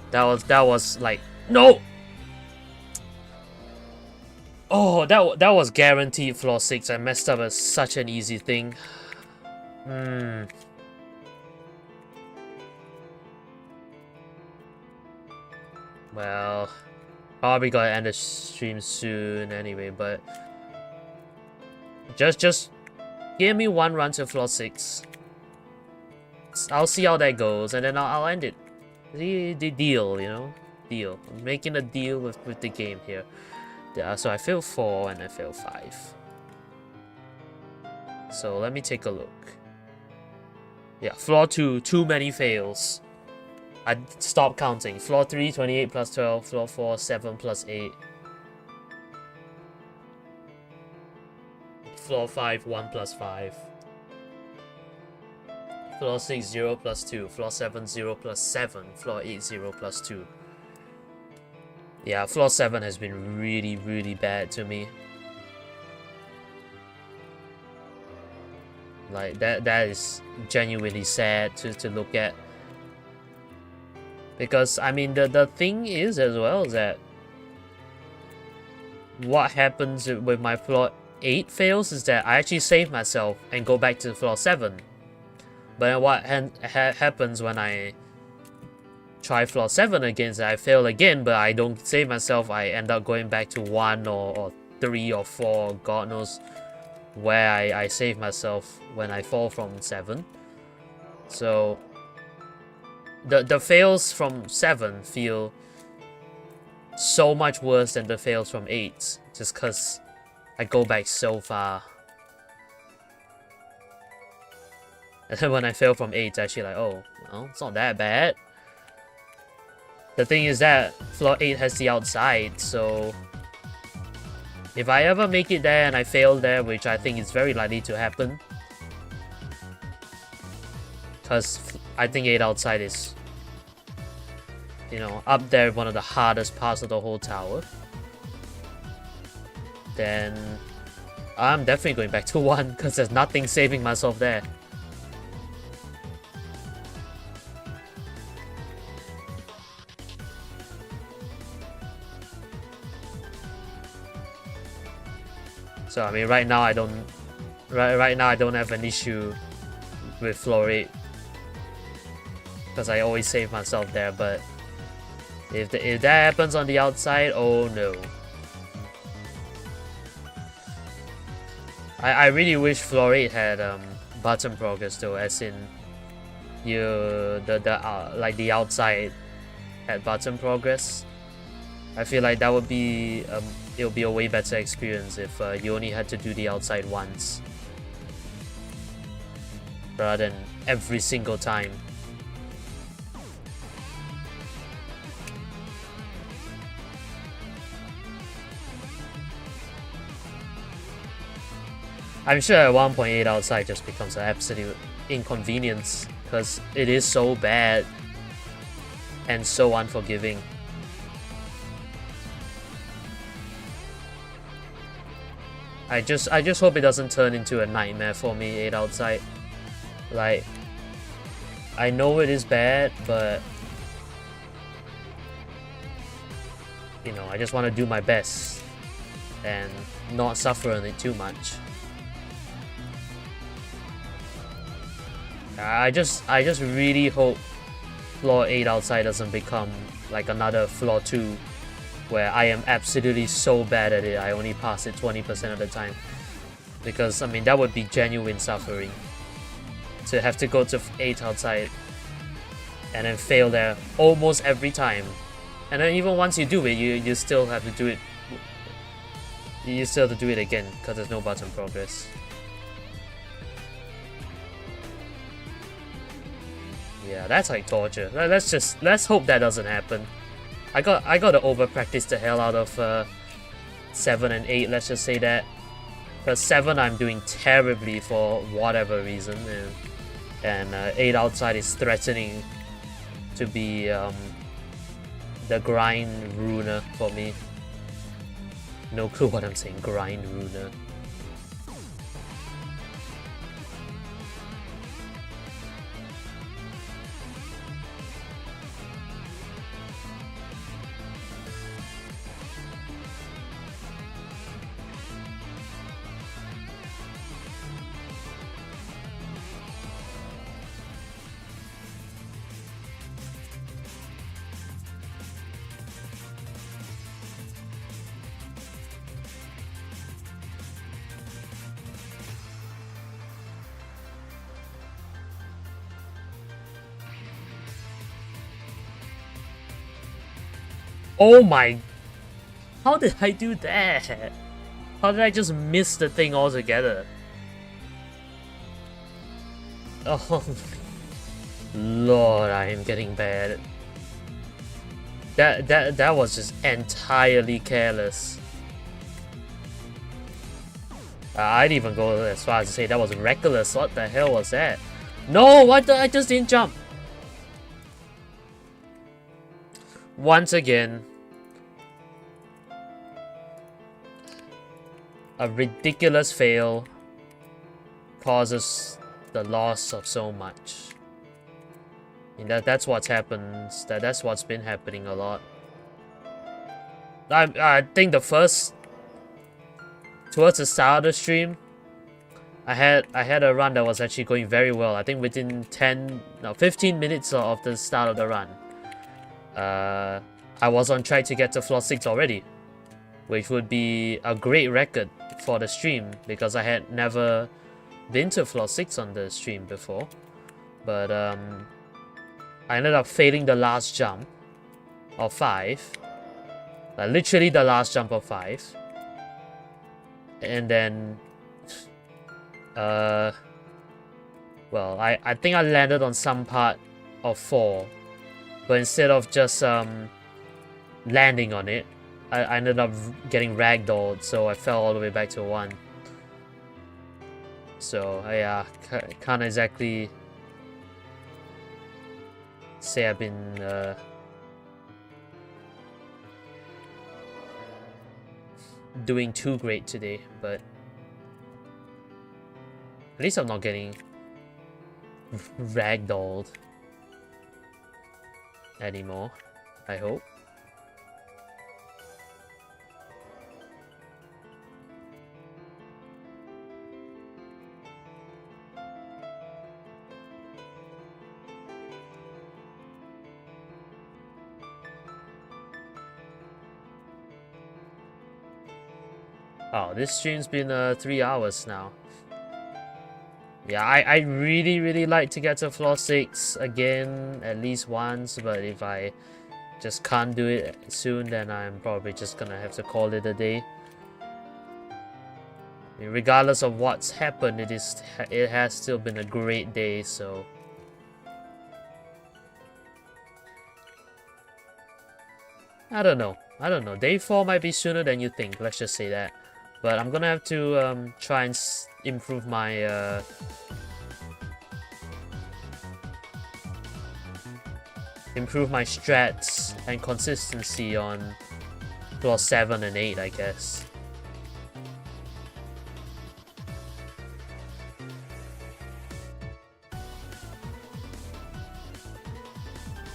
That was like, no! Oh, that was guaranteed floor 6. I messed up at such an easy thing. Well, probably gotta end the stream soon anyway, but just give me one run to floor 6. I'll see how that goes, and then I'll end it. The deal, you know? Deal. I'm making a deal with the game here. So I failed 4 and I failed 5. So let me take a look. Yeah, floor 2, too many fails. I stopped counting. Floor 3, 28 plus 12. Floor 4, 7 plus 8. Floor 5, 1 plus 5. Floor 6, 0 plus 2. Floor 7, 0 plus 7. Floor 8, 0 plus 2. Yeah, floor 7 has been really, really bad to me. Like, that is genuinely sad to look at. Because, I mean, the thing is as well is that what happens with my floor 8 fails is that I actually save myself and go back to floor 7. But what happens when I try floor 7 again is that I fail again, but I don't save myself. I end up going back to 1 or 3 or 4, God knows where I save myself when I fall from 7. So the fails from 7 feel so much worse than the fails from 8, just because I go back so far. And then when I fail from 8, it's actually like, oh, well, it's not that bad. The thing is that floor 8 has the outside, so if I ever make it there and I fail there, which I think is very likely to happen, because I think 8 outside is, you know, up there, one of the hardest parts of the whole tower, then I'm definitely going back to 1, because there's nothing saving myself there. So I mean, right now I don't right now I don't have an issue with floor rate because I always save myself there, but if that happens on the outside, oh no. I really wish floor rate had button progress though, as in like the outside had button progress. I feel like that would be it'll be a way better experience if you only had to do the outside once rather than every single time. I'm sure at 1.8 outside just becomes an absolute inconvenience because it is so bad and so unforgiving. I just hope it doesn't turn into a nightmare for me, 8 outside. Like, I know it is bad, but you know, I just want to do my best and not suffer on it too much. I just really hope floor 8 outside doesn't become like another floor 2 where I am absolutely so bad at it I only pass it 20% of the time, because I mean that would be genuine suffering to have to go to 8 outside and then fail there almost every time, and then even once you do it you still have to do it again because there's no button progress. Yeah, that's like torture. Let's hope that doesn't happen. I gotta over practice the hell out of 7 and 8. Let's just say that, because 7 I'm doing terribly for whatever reason, and 8 outside is threatening to be the grind ruiner for me. No clue what I'm saying. Grind ruiner. Oh my... How did I do that? How did I just miss the thing altogether? Oh Lord, I am getting bad. That was just entirely careless. I'd even go as far as to say that was reckless. What the hell was that? No, what I just didn't jump. Once again, a ridiculous fail causes the loss of so much. And that's what's happened. That's what's been happening a lot. I think towards the start of the stream, I had a run that was actually going very well. I think within 15 minutes of the start of the run, I was on track to get to floor 6 already, which would be a great record for the stream because I had never been to floor 6 on the stream before. But I ended up failing the last jump of 5, like literally the last jump of 5, and then well, I think I landed on some part of 4, but instead of just landing on it, I ended up getting ragdolled, so I fell all the way back to 1. So yeah, can't exactly say I've been doing too great today, but at least I'm not getting ragdolled anymore, I hope. Oh, this stream's been 3 hours now. Yeah, I really like to get to floor 6 again at least once, but if I just can't do it soon, then I'm probably just gonna have to call it a day. I mean, regardless of what's happened, it has still been a great day, so I don't know. Day 4 might be sooner than you think, let's just say that. But I'm gonna have to try and improve my strats and consistency on floor 7 and 8, I guess.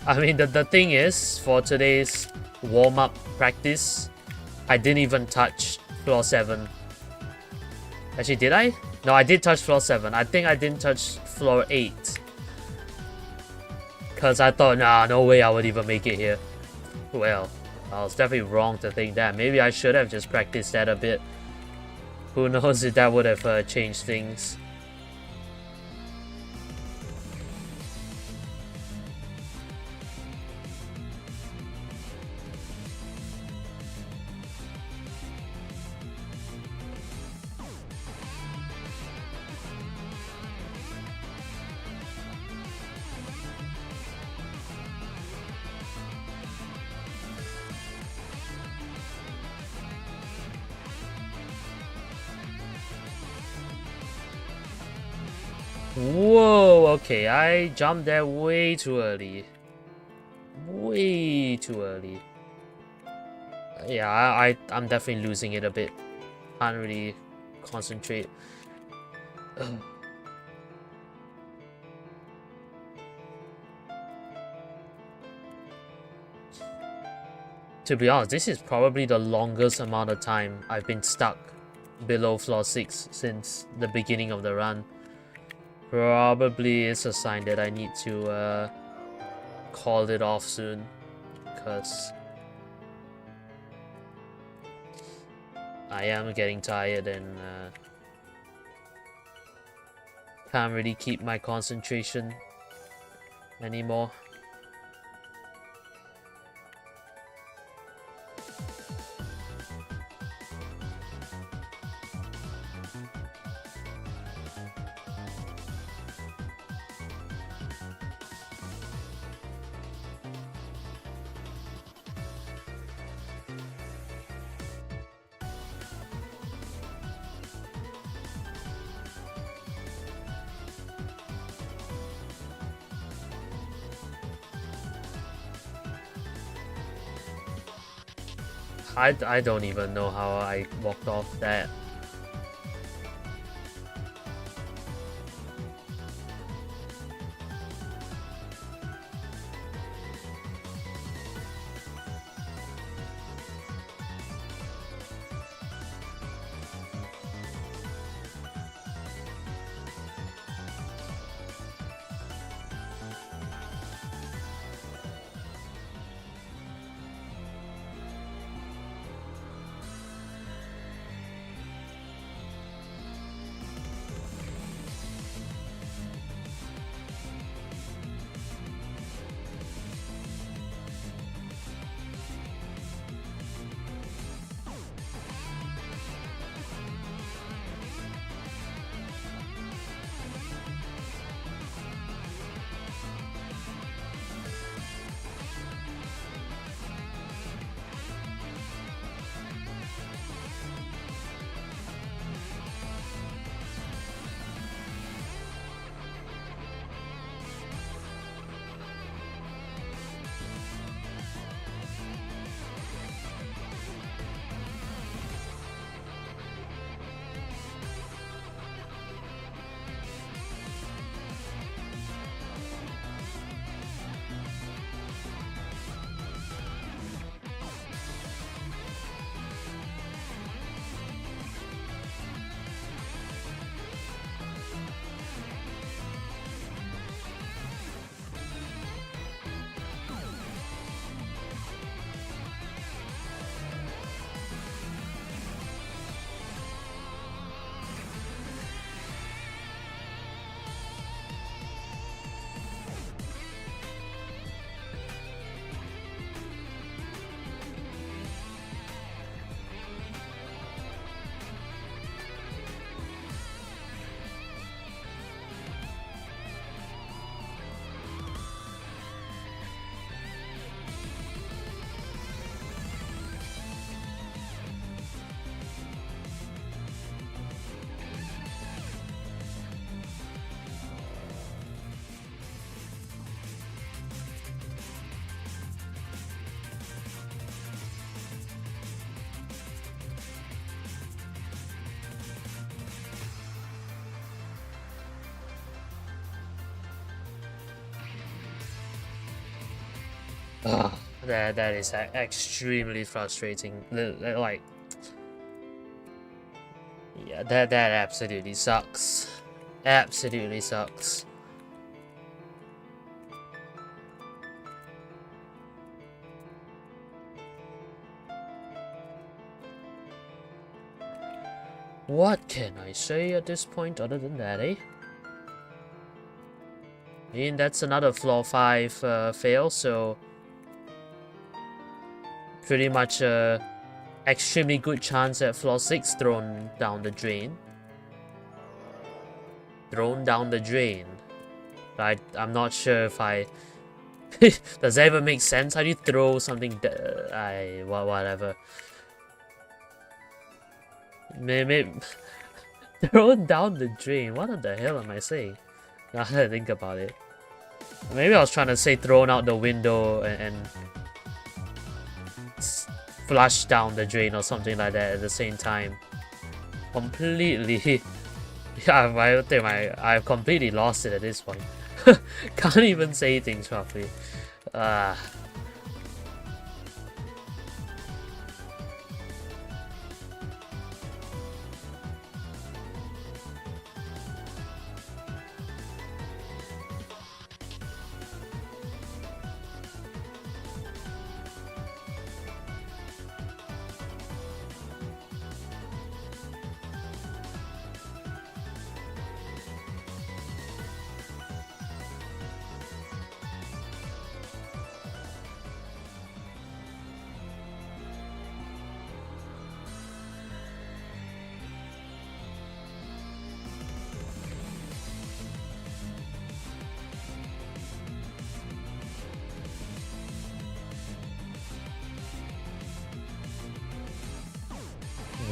I mean, the thing is, for today's warm-up practice, I didn't even touch floor 7. Actually, did I? No, I did touch floor 7. I think I didn't touch floor 8. Because I thought, nah, no way I would even make it here. Well, I was definitely wrong to think that. Maybe I should have just practiced that a bit. Who knows if that would have changed things. Whoa, okay, I jumped there way too early. Way too early. Yeah, I'm definitely losing it a bit. Can't really concentrate. To be honest, this is probably the longest amount of time I've been stuck below floor 6 since the beginning of the run. Probably is a sign that I need to call it off soon, because I am getting tired and can't really keep my concentration anymore. I don't even know how I walked off that. That is extremely frustrating. Like, yeah, that absolutely sucks. Absolutely sucks. What can I say at this point other than that, eh? I mean, that's another floor 5 fail, so pretty much extremely good chance at floor 6 thrown down the drain. Thrown down the drain. I'm not sure if I... Does that even make sense? How do you throw something... whatever. Maybe... Thrown down the drain? What the hell am I saying? Now that I think about it. Maybe I was trying to say thrown out the window and flush down the drain or something like that at the same time. Completely... Yeah, I think I've completely lost it at this point. Can't even say things properly.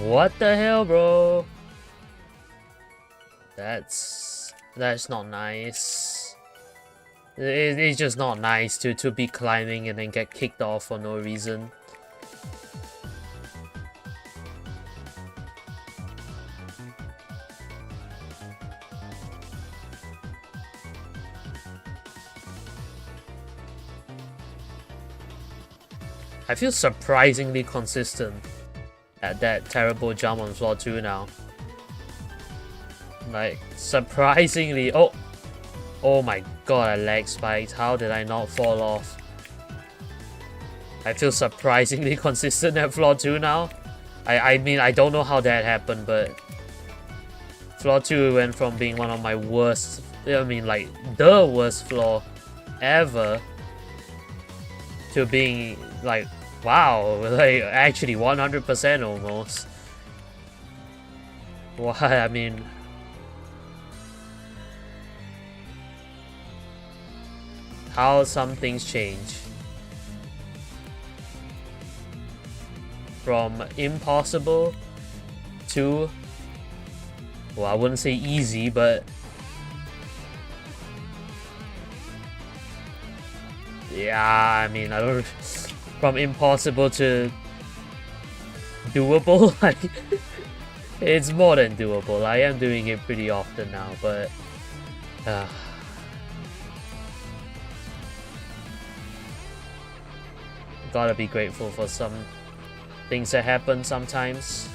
What the hell, bro? That's not nice. It's just not nice to be climbing and then get kicked off for no reason. I feel surprisingly consistent at that terrible jump on floor 2 now. Like, surprisingly... Oh my god, I lag spiked. How did I not fall off? I feel surprisingly consistent at floor 2 now. I mean, I don't know how that happened, but... Floor 2 went from being one of my worst... I mean, like, the worst floor ever to being, like... Wow, like actually 100% almost. What? I mean, how some things change from impossible to, well, I wouldn't say easy, but yeah, I mean, I don't. From impossible to doable, like, it's more than doable. I am doing it pretty often now, but gotta be grateful for some things that happen sometimes.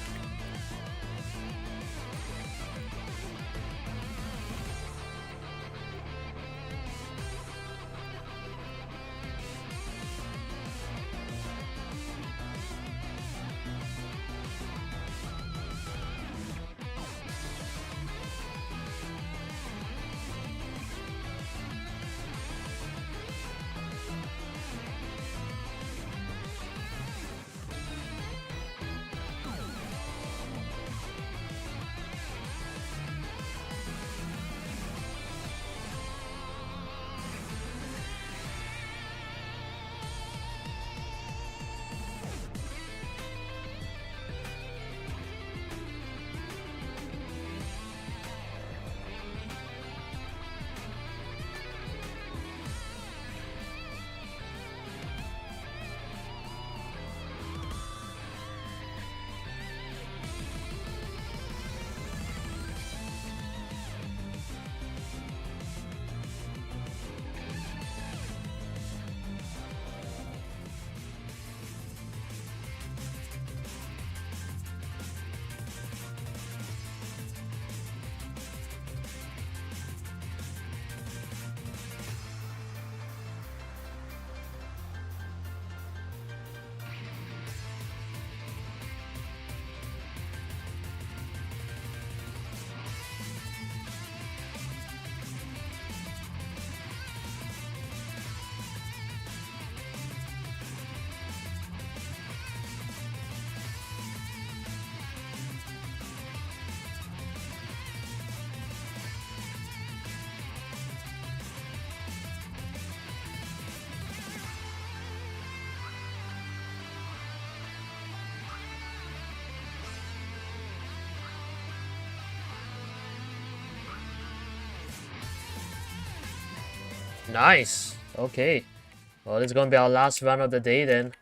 Nice. Okay. Well, it's gonna be our last run of the day then.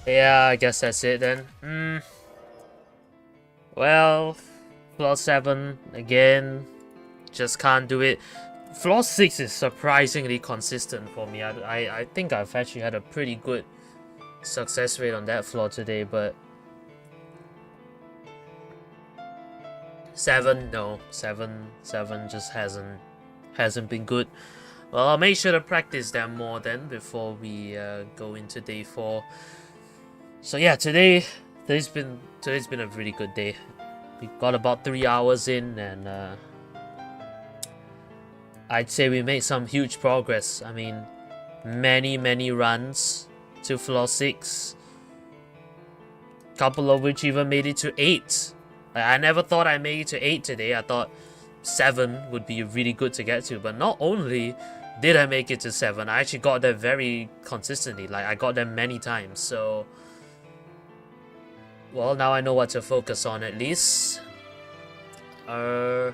Yeah, I guess that's it then. Well, floor 7 again. Just can't do it. Floor 6 is surprisingly consistent for me. I think I've actually had a pretty good success rate on that floor today, but 7, no. 7 just hasn't been good. Well, I'll make sure to practice them more then before we go into day 4. So yeah, today's been a really good day. We got about 3 hours in, and I'd say we made some huge progress. I mean, many runs to floor 6. Couple of which even made it to 8. I never thought I made it to 8 today. I thought 7 would be really good to get to, but not only did I make it to 7, I actually got there very consistently. Like, I got there many times, so well, now I know what to focus on at least. All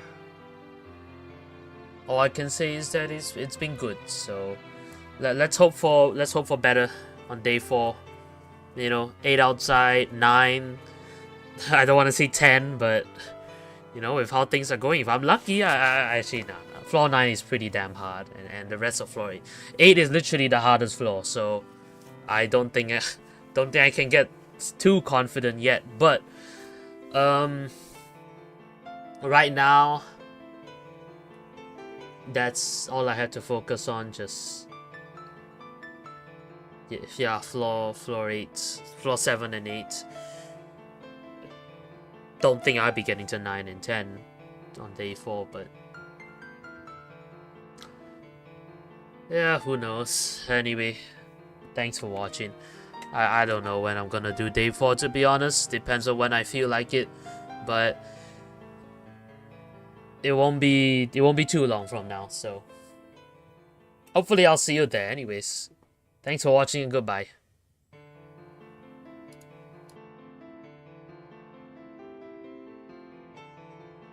I can say is that it's been good. So let's hope for better on day 4. You know, 8 outside, 9. I don't want to say 10, but you know, with how things are going, if I'm lucky, I actually no. Floor 9 is pretty damn hard, and the rest of floor 8. 8 is literally the hardest floor. So I don't think I can get too confident yet, but right now that's all I have to focus on. Just yeah, floor 8, floor 7 and 8. Don't think I'll be getting to 9 and 10 on day 4, but yeah, who knows. Anyway, thanks for watching. I don't know when I'm gonna do day 4, to be honest. Depends on when I feel like it, but it won't be too long from now, so hopefully I'll see you there. Anyways, thanks for watching and goodbye.